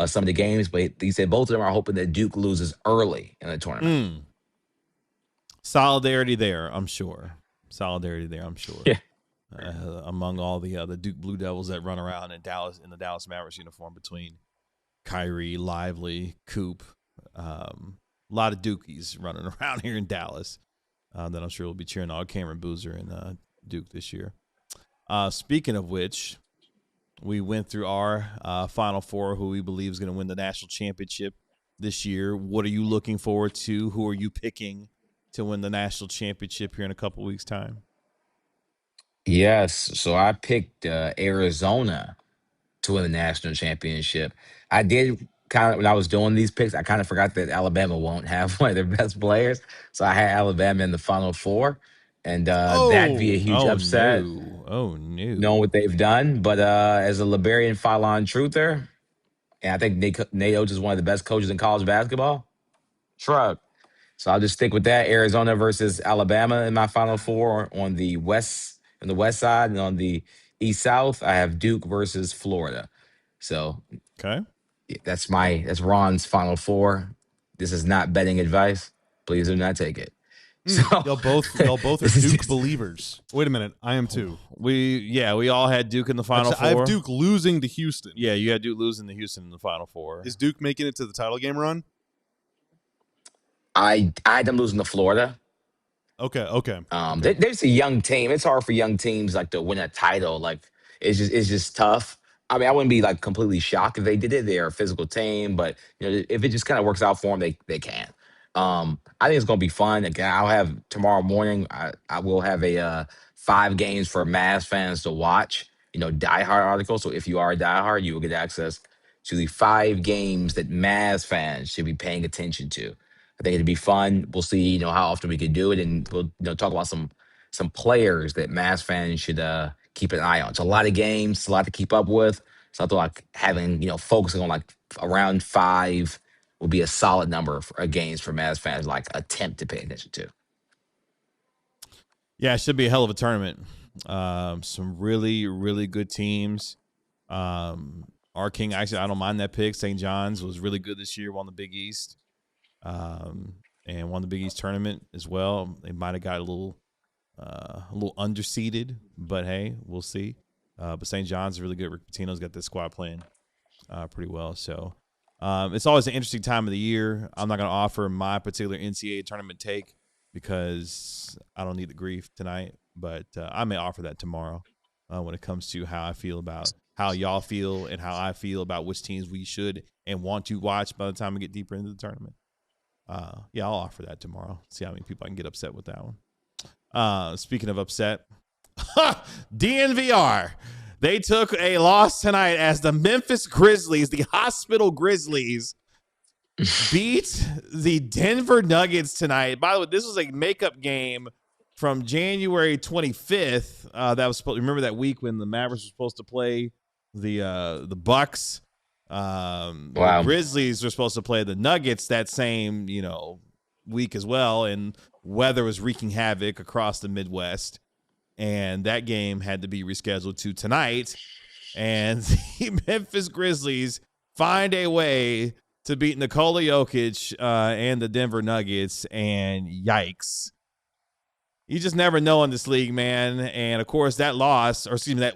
some of the games, but he said both of them are hoping that Duke loses early in the tournament. Solidarity there, I'm sure. Yeah. Among all the Duke Blue Devils that run around in the Dallas Mavericks uniform between Kyrie, Lively, Coop, a lot of Dukies running around here in Dallas that I'm sure will be cheering on Cameron Boozer and Duke this year. Speaking of which, we went through our Final Four, who we believe is going to win the national championship this year. What are you looking forward to? Who are you picking to win the national championship here in a couple weeks' time? Yes. So I picked Arizona to win the national championship. I did kind of, when I was doing these picks, I kind of forgot that Alabama won't have one of their best players. So I had Alabama in the Final Four, and that'd be a Oh, huge Oh upset, no! Oh knowing no! what they've done. But as a Liberian Phylon truther, and I think Nate Oates is one of the best coaches in college basketball, shrug. So I'll just stick with that. Arizona versus Alabama in my Final Four on the west side, and on the east south, I have Duke versus Florida. So Okay. that's Ron's Final Four. This is not betting advice. Please do not take it. So y'all both are this is Duke just believers. Wait a minute, I am too. We all had Duke in the Final I have Four. Duke losing to Houston. Yeah, you had Duke losing to Houston in the Final Four. Is Duke making it to the title game run? I had them losing to Florida. Okay. There's a young team. It's hard for young teams like to win a title. Like it's just tough. I mean, I wouldn't be like completely shocked if they did it. They're a physical team, but if it just kind of works out for them, they can. I think it's gonna be fun. Again, I'll have tomorrow morning. I will have a 5 games for Mavs fans to watch. Diehard article. So if you are a diehard, you will get access to the 5 games that Mavs fans should be paying attention to. I think it'd be fun. We'll see, how often we could do it, and we'll talk about some players that Mavs fans should keep an eye on. It's a lot of games, it's a lot to keep up with. So I thought like having focusing on like around 5 would be a solid number of games for Mavs fans like attempt to pay attention to. Yeah, it should be a hell of a tournament. Some really, really good teams. Our King, actually, I don't mind that pick. St. John's was really good this year, won the Big East, and won the Big East tournament as well. They might have got a little underseeded, but hey, we'll see. But St. John's is really good. Rick Pitino's got this squad playing pretty well. So it's always an interesting time of the year. I'm not going to offer my particular NCAA tournament take because I don't need the grief tonight, but I may offer that tomorrow when it comes to how I feel about how y'all feel and how I feel about which teams we should and want to watch by the time we get deeper into the tournament. Yeah, I'll offer that tomorrow. See how many people I can get upset with that one. Speaking of upset, DNVR. They took a loss tonight as the Memphis Grizzlies, the Hospital Grizzlies, beat the Denver Nuggets tonight. By the way, this was a makeup game from January 25th. That was supposed. Remember that week when the Mavericks were supposed to play the Bucks. Wow. The Grizzlies were supposed to play the Nuggets that same week as well, and weather was wreaking havoc across the Midwest. And that game had to be rescheduled to tonight. And the Memphis Grizzlies find a way to beat Nikola Jokic and the Denver Nuggets. And yikes. You just never know in this league, man. And, of course, that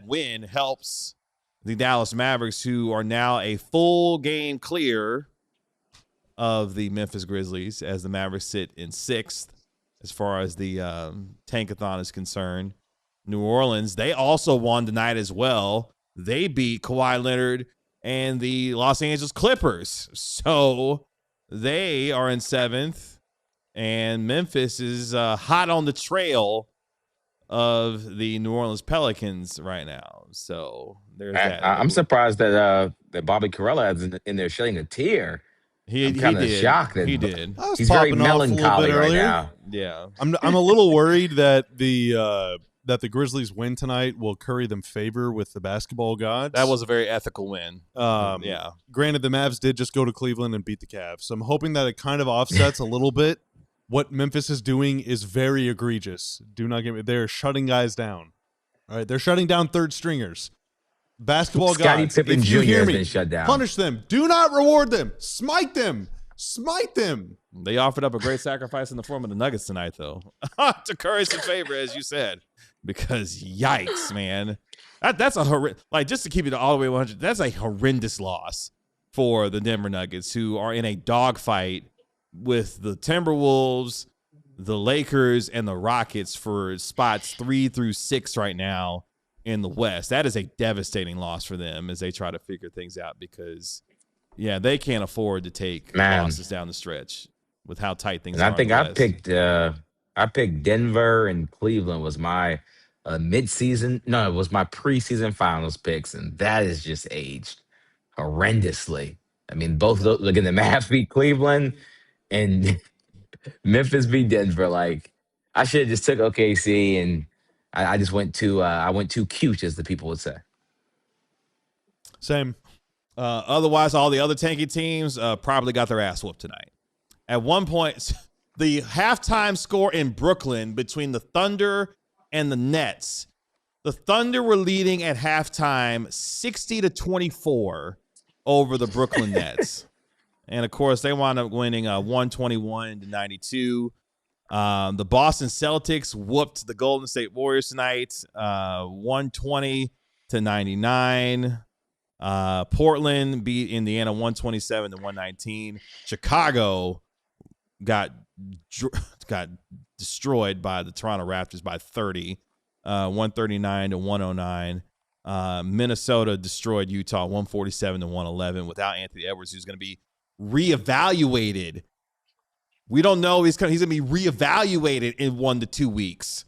win helps the Dallas Mavericks, who are now a full game clear of the Memphis Grizzlies as the Mavericks sit in 6th as far as the Tankathon is concerned. New Orleans, they also won tonight as well. They beat Kawhi Leonard and the Los Angeles Clippers. So they are in 7th, and Memphis is hot on the trail of the New Orleans Pelicans right now. So there's that. I'm surprised that Bobby Carella is in there shedding a tear. I'm kind of shocked that he did. He's very melancholy right now. Yeah, I'm a little worried that the Grizzlies win tonight will curry them favor with the basketball gods. That was a very ethical win. Yeah. Granted, the Mavs did just go to Cleveland and beat the Cavs, so I'm hoping that it kind of offsets a little bit. What Memphis is doing is very egregious. Do not get me. They're shutting guys down. All right, they're shutting down third stringers. Basketball Scottie gods. Pippen If you Jr. hear has me, been shut down. punish them. Do not reward them. Smite them. Smite them. They offered up a great sacrifice in the form of the Nuggets tonight, though, to curry some favor, as you said. Because yikes, man, that's a just to keep it all the way 100. That's a horrendous loss for the Denver Nuggets, who are in a dogfight with the Timberwolves, the Lakers, and the Rockets for spots 3 through 6 right now in the West. That is a devastating loss for them as they try to figure things out because, yeah, they can't afford to take losses down the stretch with how tight things are. I think I picked Denver and Cleveland was my mid-season. No, it was my preseason finals picks, and that is just aged horrendously. I mean, both of those, look at the Mavs beat Cleveland and Memphis beat Denver. Like, I should have just took OKC, and I just went too cute, as the people would say. Same. Otherwise, all the other tanky teams probably got their ass whooped tonight. At one point, the halftime score in Brooklyn between the Thunder and the Nets, the Thunder were leading at halftime 60-24 over the Brooklyn Nets. And, of course, they wound up winning 121-92. The Boston Celtics whooped the Golden State Warriors tonight 120-99. Portland beat Indiana 127-119. Chicago got destroyed by the Toronto Raptors by 30, 139-109. Minnesota destroyed Utah 147-111 without Anthony Edwards, who's going to be reevaluated. We don't know he's going to be reevaluated in 1 to 2 weeks.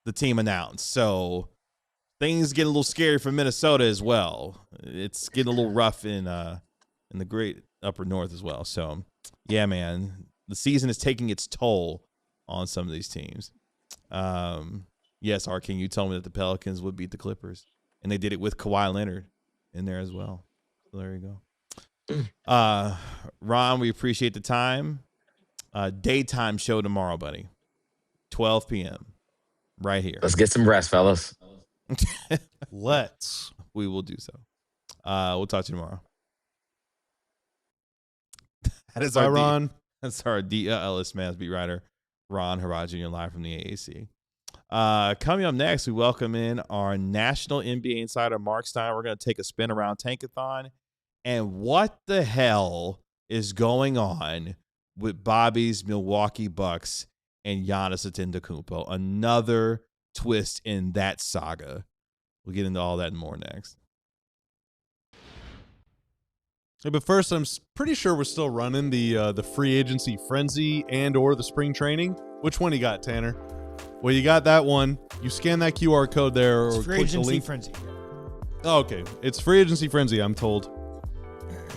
The team announced. So things get a little scary for Minnesota as well. It's getting a little rough in the great upper north as well. So, yeah, man, the season is taking its toll on some of these teams. Yes, R. King, you told me that the Pelicans would beat the Clippers, and they did it with Kawhi Leonard in there as well. So there you go. Ron, we appreciate the time. Daytime show tomorrow, buddy. 12 p.m. right here. Let's get some rest, fellas. Let's. We will do so. We'll talk to you tomorrow. That is our Ron. That's our DLLS Mavs beat writer, Ron Harrod Jr. live from the AAC. Coming up next, we welcome in our national NBA insider, Mark Stein. We're going to take a spin around Tankathon and what the hell is going on with Bobby's Milwaukee Bucks and Giannis Antetokounmpo. Another twist in that saga. We'll get into all that and more next. Hey, but first, I'm pretty sure we're still running the free agency frenzy and or the spring training. Which one you got, Tanner? Well, you got that one. You scan that QR code there or free click the agency link. frenzy. Oh, okay. It's free agency frenzy, I'm told.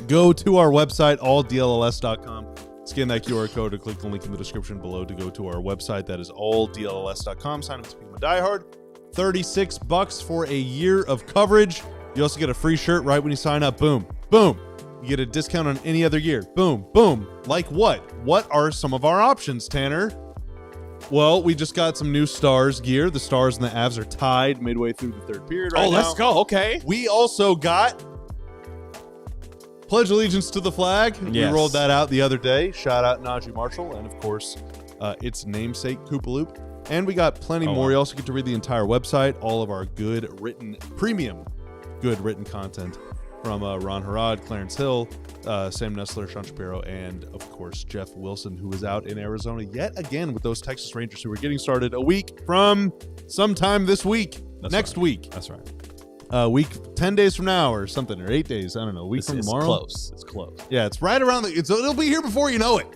Go to our website, alldlls.com. Scan that QR code or click the link in the description below to go to our website. That is alldlls.com. Sign up to become a diehard. $36 for a year of coverage. You also get a free shirt right when you sign up. Boom. Boom. You get a discount on any other gear. Boom. Boom. Like what? What are some of our options, Tanner? Well, we just got some new Stars gear. The Stars and the Avs are tied midway through the third period right now. Let's go. Okay. We also got Pledge Allegiance to the Flag. Yes. We rolled that out the other day. Shout out Najee Marshall and, of course, its namesake, Koopa Loop. And we got plenty more. Wow. You also get to read the entire website, all of our good written, premium good written content from Ron Harrod, Clarence Hill, Sam Nessler, Sean Shapiro, and, of course, Jeff Wilson, who is out in Arizona yet again with those Texas Rangers who are getting started a week from sometime this week. Next week. That's right. Week 10 days from now or something, or 8 days. I don't know. A week from tomorrow. Close. It's close. Yeah, it's right around it'll be here before you know it.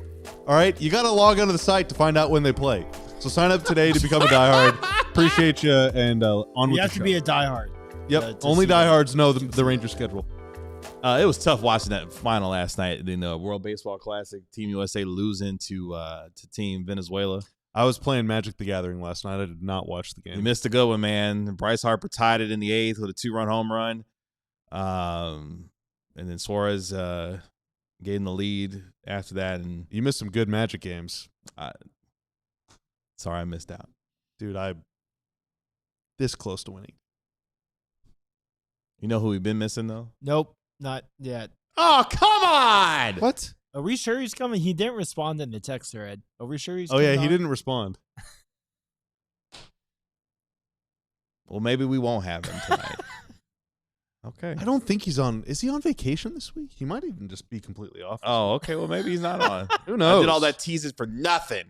All right, you got to log onto the site to find out when they play. So sign up today to become a diehard. Appreciate you, and on with the show. You have to be a diehard. Yep, only diehards know the Rangers schedule. It was tough watching that final last night in the World Baseball Classic. Team USA losing to Team Venezuela. I was playing Magic the Gathering last night. I did not watch the game. You missed a good one, man. Bryce Harper tied it in the 8th with a 2-run home run. And then Suarez gained the lead after that. And you missed some good Magic games. Sorry, I missed out. Dude, I'm this close to winning. You know who we've been missing, though? Nope, not yet. Oh, come on! What? Are we sure he's coming? He didn't respond in the text thread. Are we sure he's Oh, yeah, coming he on? didn't respond. Well, maybe we won't have him tonight. Okay. I don't think he's on. Is he on vacation this week? He might even just be completely off. Oh, okay. Well, maybe he's not on. Who knows? I did all that teases for nothing.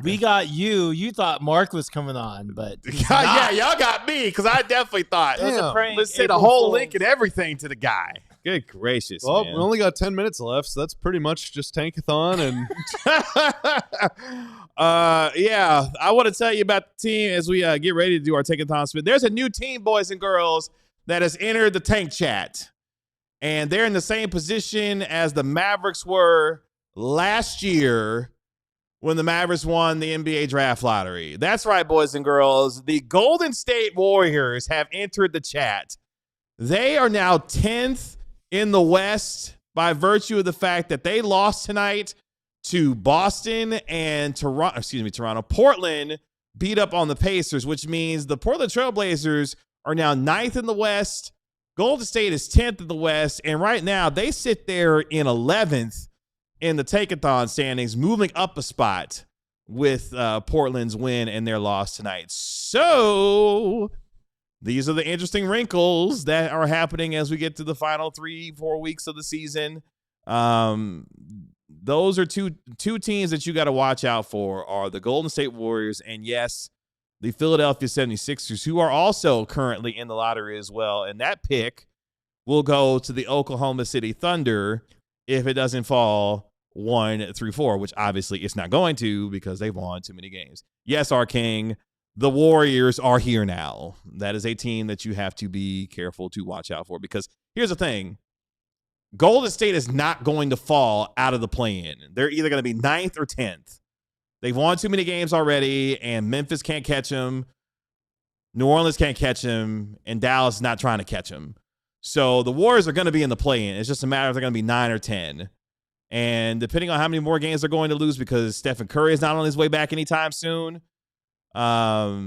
We got you. You thought Mark was coming on, but he's Yeah, not. y'all got me because I definitely thought. It was a Damn. prank. Let's say the April whole Fool's. link and everything to the guy. Good gracious, Well, man. we only got 10 minutes left, so that's pretty much just Tankathon. And Yeah, I want to tell you about the team as we get ready to do our Tankathon spin. There's a new team, boys and girls, that has entered the Tank Chat. And they're in the same position as the Mavericks were last year when the Mavericks won the NBA draft lottery. That's right, boys and girls. The Golden State Warriors have entered the chat. They are now 10th in the West by virtue of the fact that they lost tonight to Boston and Toronto. Portland beat up on the Pacers, which means the Portland Trailblazers are now 9th in the West. Golden State is 10th in the West, and right now they sit there in 11th in the Tankathon standings, moving up a spot with Portland's win and their loss tonight. So these are the interesting wrinkles that are happening as we get to the final 3-4 weeks of the season. Those are two teams that you got to watch out for are the Golden State Warriors and, yes, the Philadelphia 76ers, who are also currently in the lottery as well. And that pick will go to the Oklahoma City Thunder if it doesn't fall 1-4, which obviously it's not going to because they've won too many games. Yes, our king, the Warriors are here now. That is a team that you have to be careful to watch out for because here's the thing. Golden State is not going to fall out of the play-in. They're either going to be 9th or 10th. They've won too many games already, and Memphis can't catch them. New Orleans can't catch them, and Dallas is not trying to catch them. So the Warriors are going to be in the play-in. It's just a matter of they're going to be 9 or 10. And depending on how many more games they're going to lose because Stephen Curry is not on his way back anytime soon. By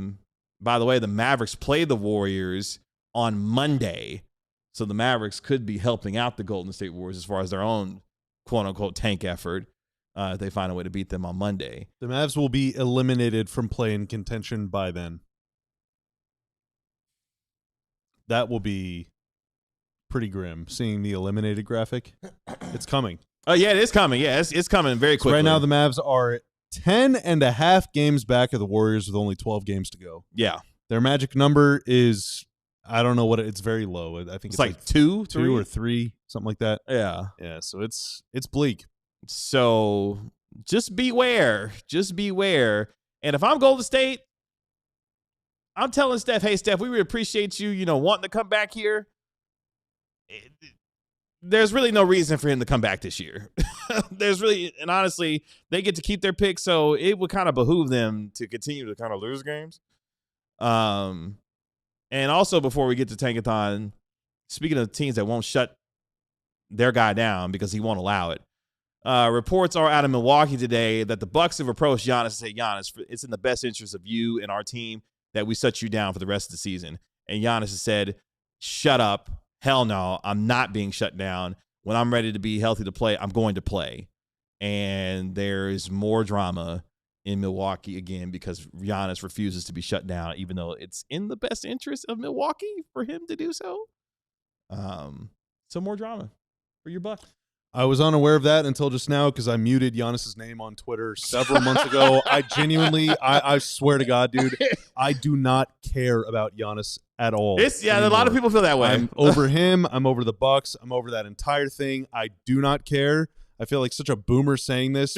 the way, the Mavericks play the Warriors on Monday. So the Mavericks could be helping out the Golden State Warriors as far as their own quote-unquote tank effort. If they find a way to beat them on Monday. The Mavs will be eliminated from play-in contention by then. That will be pretty grim, seeing the eliminated graphic. It's coming. Oh, yeah, it is coming. Yeah, it's coming very quickly. So right now, the Mavs are 10.5 games back of the Warriors with only 12 games to go. Yeah. Their magic number is, I don't know what it's very low. I think it's like 2 or 3, something like that. Yeah. Yeah, so it's bleak. So just beware. Just beware. And if I'm Golden State, I'm telling Steph, hey, Steph, we really appreciate you, wanting to come back here. There's really no reason for him to come back this year. And honestly, they get to keep their pick, so it would kind of behoove them to continue to kind of lose games. And also, before we get to Tankathon, speaking of teams that won't shut their guy down because he won't allow it, reports are out of Milwaukee today that the Bucks have approached Giannis and said, Giannis, it's in the best interest of you and our team that we shut you down for the rest of the season. And Giannis has said, shut up. Hell no, I'm not being shut down. When I'm ready to be healthy to play, I'm going to play. And there is more drama in Milwaukee again because Giannis refuses to be shut down, even though it's in the best interest of Milwaukee for him to do so. So more drama for your Bucks. I was unaware of that until just now because I muted Giannis's name on Twitter several months ago. I genuinely, I swear to God, dude, I do not care about Giannis at all. A lot of people feel that way. I'm over him. I'm over the Bucks. I'm over that entire thing. I do not care. I feel like such a boomer saying this,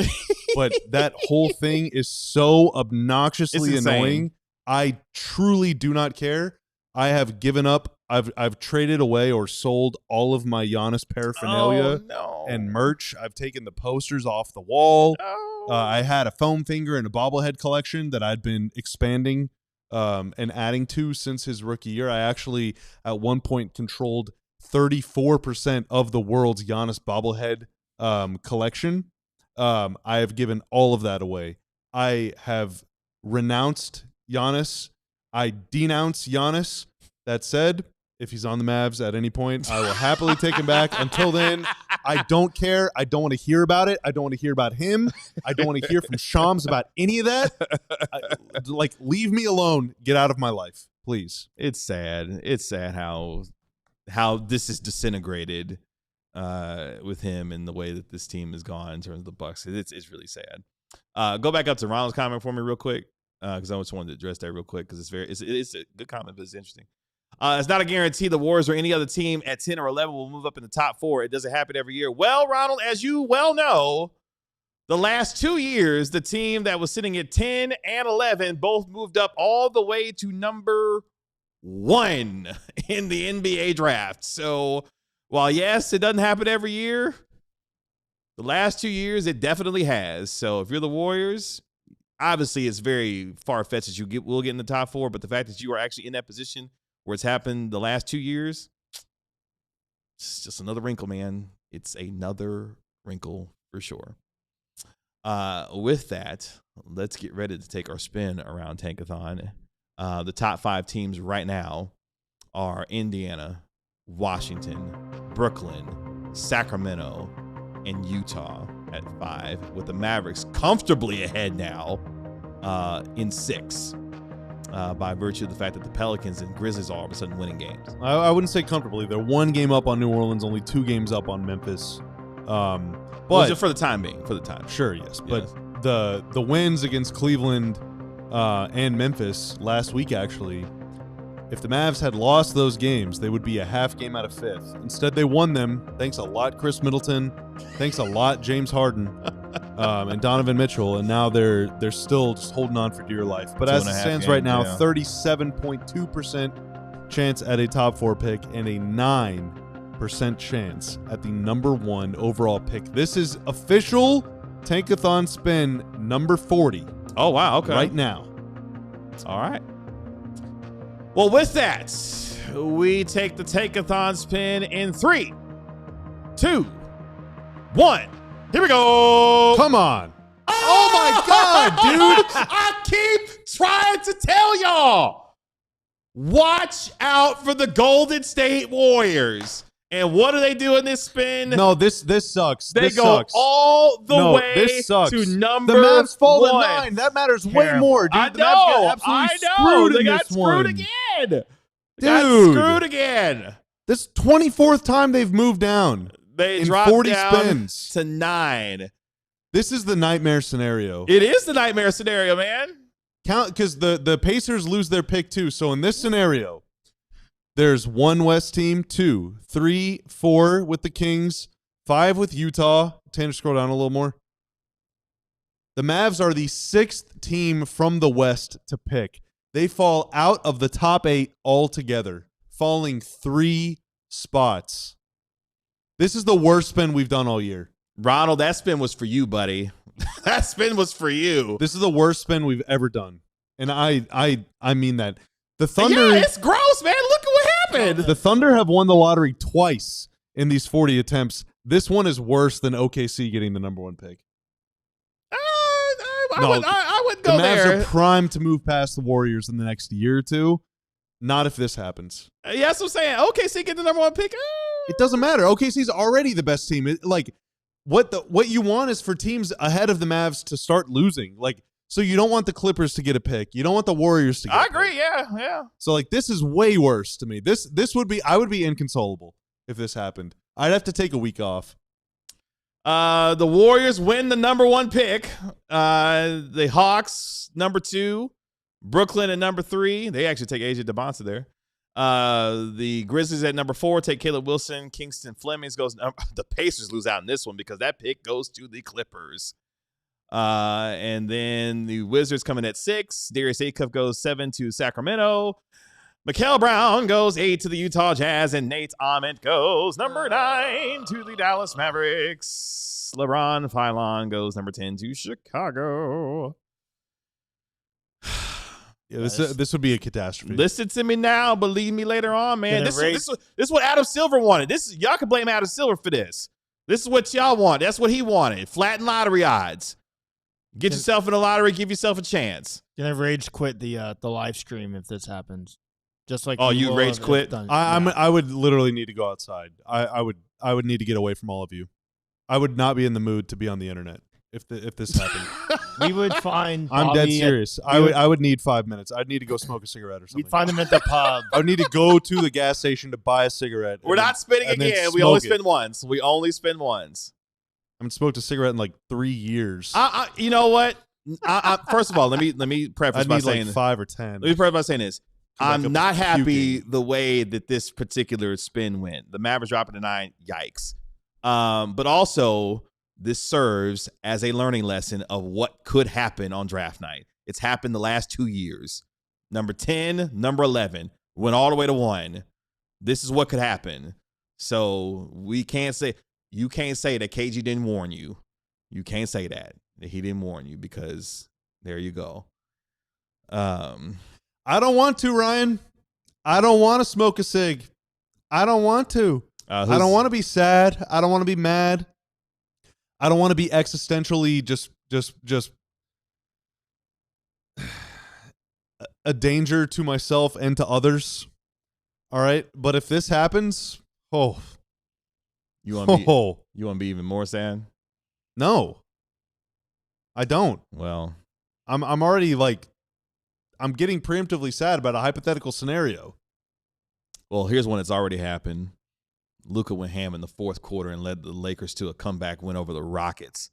but that whole thing is so obnoxiously annoying. I truly do not care. I have given up. I've traded away or sold all of my Giannis paraphernalia and merch. I've taken the posters off the wall. I had a foam finger and a bobblehead collection that I'd been expanding and adding to since his rookie year. I actually, at one point, controlled 34% of the world's Giannis bobblehead collection. I have given all of that away. I have renounced Giannis. I denounce Giannis. That said, if he's on the Mavs at any point, I will happily take him back. Until then, I don't care. I don't want to hear about it. I don't want to hear about him. I don't want to hear from Shams about any of that. Leave me alone. Get out of my life, please. It's sad. It's sad how this is disintegrated with him and the way that this team has gone in terms of the Bucks. It's really sad. Go back up to Ronald's comment for me real quick because I just wanted to address that real quick because it's a good comment, but it's interesting. It's not a guarantee the Warriors or any other team at 10 or 11 will move up in the top 4. It doesn't happen every year. Well, Ronald, as you well know, The last 2 years, the team that was sitting at 10 and 11 both moved up all the way to number 1 in the NBA draft. So while, yes, it doesn't happen every year, the last 2 years, it definitely has. So if you're the Warriors, obviously it's very far-fetched that you will get in the top 4, but the fact that you are actually in that position where it's happened the last 2 years, it's just another wrinkle, man. It's another wrinkle for sure. With that, let's get ready to take our spin around Tankathon. The top 5 teams right now are Indiana, Washington, Brooklyn, Sacramento, and Utah at 5, with the Mavericks comfortably ahead now in 6 by virtue of the fact that the Pelicans and Grizzlies are all of a sudden winning games. I wouldn't say comfortably. They're 1 game up on New Orleans, only 2 games up on Memphis. But just for the time being, Sure, yes. But the wins against Cleveland and Memphis last week, actually, if the Mavs had lost those games, they would be a half game out of 5th. Instead, they won them. Thanks a lot, Chris Middleton. Thanks a lot, James Harden and Donovan Mitchell. And now they're still just holding on for dear life. But as it stands right now, 37.2% chance at a top 4 pick and a 9% chance at the number 1 overall pick. This is official Tankathon spin number 40. Oh, wow. Okay. Right now. All right. Well, with that, we take the Tankathon spin in 3, 2, 1. Here we go. Come on. Oh my God, dude. I keep trying to tell y'all. Watch out for the Golden State Warriors. And what do they do in this spin? No, this sucks. They this go sucks. all the way this sucks. to number The Mavs fall 1. to 9. That matters way more, dude. I The Mavs got know. absolutely I know. screwed They in got this screwed one. again. Dude. Screwed again. This 24th time they've moved down. They in dropped 40 down spins to 9. This is the nightmare scenario. It is the nightmare scenario, man. Count because the Pacers lose their pick too. So in this scenario, there's 1 West team, 2, 3, 4 with the Kings, 5 with Utah. Tanner, scroll down a little more. The Mavs are the 6th team from the West to pick. They fall out of the top 8 altogether, falling 3 spots. This is the worst spin we've done all year. Ronald, that spin was for you, buddy. That spin was for you. This is the worst spin we've ever done. And I mean that. The Thunder. Yeah, it's gross, man. Look at what happened. The Thunder have won the lottery twice in these 40 attempts. This one is worse than OKC getting the number 1 pick. I wouldn't go there. The Mavs are primed to move past the Warriors in the next year or two. Not if this happens. Yeah, that's what I'm saying. OKC get the number 1 pick. It doesn't matter. OKC's already the best team. What you want is for teams ahead of the Mavs to start losing. So you don't want the Clippers to get a pick. You don't want the Warriors to get a pick. I agree, yeah. So this is way worse to me. This would be, I would be inconsolable if this happened. I'd have to take a week off. The Warriors win the number 1 pick. The Hawks, number 2. Brooklyn at number 3. They actually take AJ DeBonta there. The Grizzlies at number 4 take Caleb Wilson. Kingston Flemings goes. The Pacers lose out in this one because that pick goes to the Clippers. And then the Wizards coming at 6. Darius Acuff goes 7 to Sacramento. Mikael Brown goes 8 to the Utah Jazz, and Nate Ament goes number 9 to the Dallas Mavericks. LeBron Philon goes number 10 to Chicago. Yeah, this would be a catastrophe. Listen to me now, believe me later on, man. This is what Adam Silver wanted. Y'all can blame Adam Silver for this. This is what y'all want. That's what he wanted. Flatten lottery odds. Get yourself in the lottery. Give yourself a chance. Gonna rage quit the live stream if this happens. Just like you rage quit. I would literally need to go outside. I would need to get away from all of you. I would not be in the mood to be on the internet if this happened. We would find. I'm dead serious. I would need 5 minutes. I'd need to go smoke a cigarette or something. We'd find him at the pub. I would need to go to the gas station to buy a cigarette. We're not spinning again. We only spin once. We only spin once. I haven't smoked a cigarette in like 3 years. You know what? First of all, let me preface by saying 5 or 10. Let me preface by saying this. I'm not happy the way that this particular spin went. The Mavericks dropping to 9. Yikes. But also this serves as a learning lesson of what could happen on draft night. It's happened the last 2 years. Number 10, number 11, went all the way to 1. This is what could happen. So you can't say that KG didn't warn you. You can't say that he didn't warn you, because there you go. I don't want to, Ryan. I don't want to smoke a cig. I don't want to. I don't want to be sad. I don't want to be mad. I don't want to be existentially just a danger to myself and to others. All right, but if this happens, you want to be even more sad? No, I don't. Well, I'm already I'm getting preemptively sad about a hypothetical scenario. Well, here's one that's already happened. Luka went ham in the fourth quarter and led the Lakers to a comeback win over the Rockets.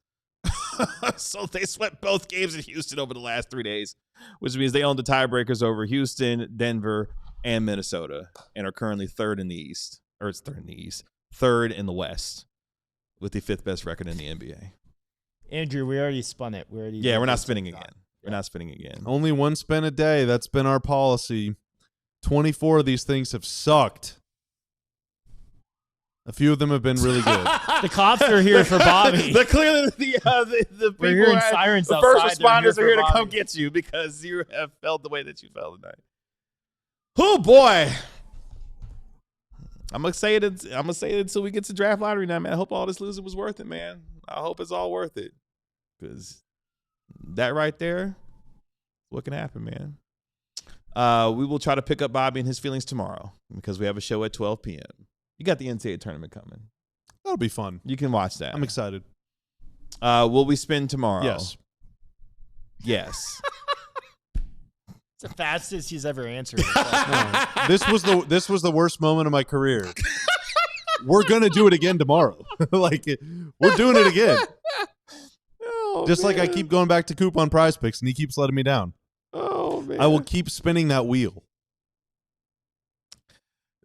So they swept both games in Houston over the last 3 days, which means they own the tiebreakers over Houston, Denver, and Minnesota, and are currently third in the East. Or it's third in the East. Third in the West, with the 5th best record in the NBA. Andrew, we already spun it. We're not spinning again. We're not spinning again. Only one spin a day. That's been our policy. 24 of these things have sucked. A few of them have been really good. The cops are here for Bobby. Clearly, the people, we're hearing sirens the outside. first responders are here to Bobby. come get you because you have felt the way that you felt tonight. Oh boy, I'm gonna say it until we get to draft lottery now, man. I hope all this losing was worth it, man. I hope it's all worth it, because that right there, what can happen, man. We will try to pick up Bobby and his feelings tomorrow, because we have a show at 12 p.m. You got the NCAA tournament coming. That'll be fun. You can watch that. I'm excited. Will we spin tomorrow? Yes. Yes. It's the fastest he's ever answered. No, this was the worst moment of my career. We're gonna do it again tomorrow. We're doing it again. Oh, Just man. like I keep going back to Coop on PrizePicks, and he keeps letting me down. Oh man. I will keep spinning that wheel.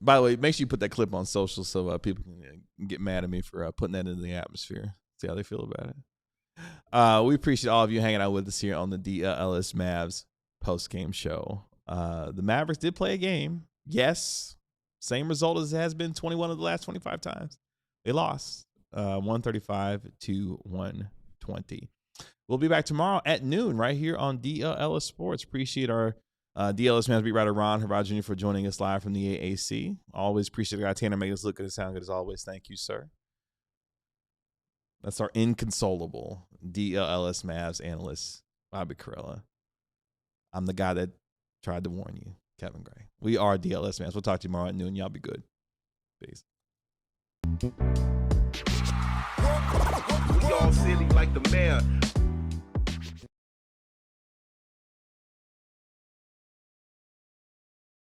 By the way, make sure you put that clip on social so people can get mad at me for putting that into the atmosphere. See how they feel about it. We appreciate all of you hanging out with us here on the DLLS Mavs post-game show. The Mavericks did play a game. Yes. Same result as it has been 21 of the last 25 times. They lost 135 to 120. We'll be back tomorrow at noon right here on DLLS Sports. Appreciate our DLS Mavs beat writer Ron Harrod Jr. for joining us live from the AAC. Always appreciate the guy Tanner making us look good and sound good as always. Thank you, sir. That's our inconsolable DLLS Mavs analyst, Bobby Carella. I'm the guy that tried to warn you, Kevin Gray. We are DLS Mavs. We'll talk to you tomorrow at noon. Y'all be good. Peace. We all silly like the mayor.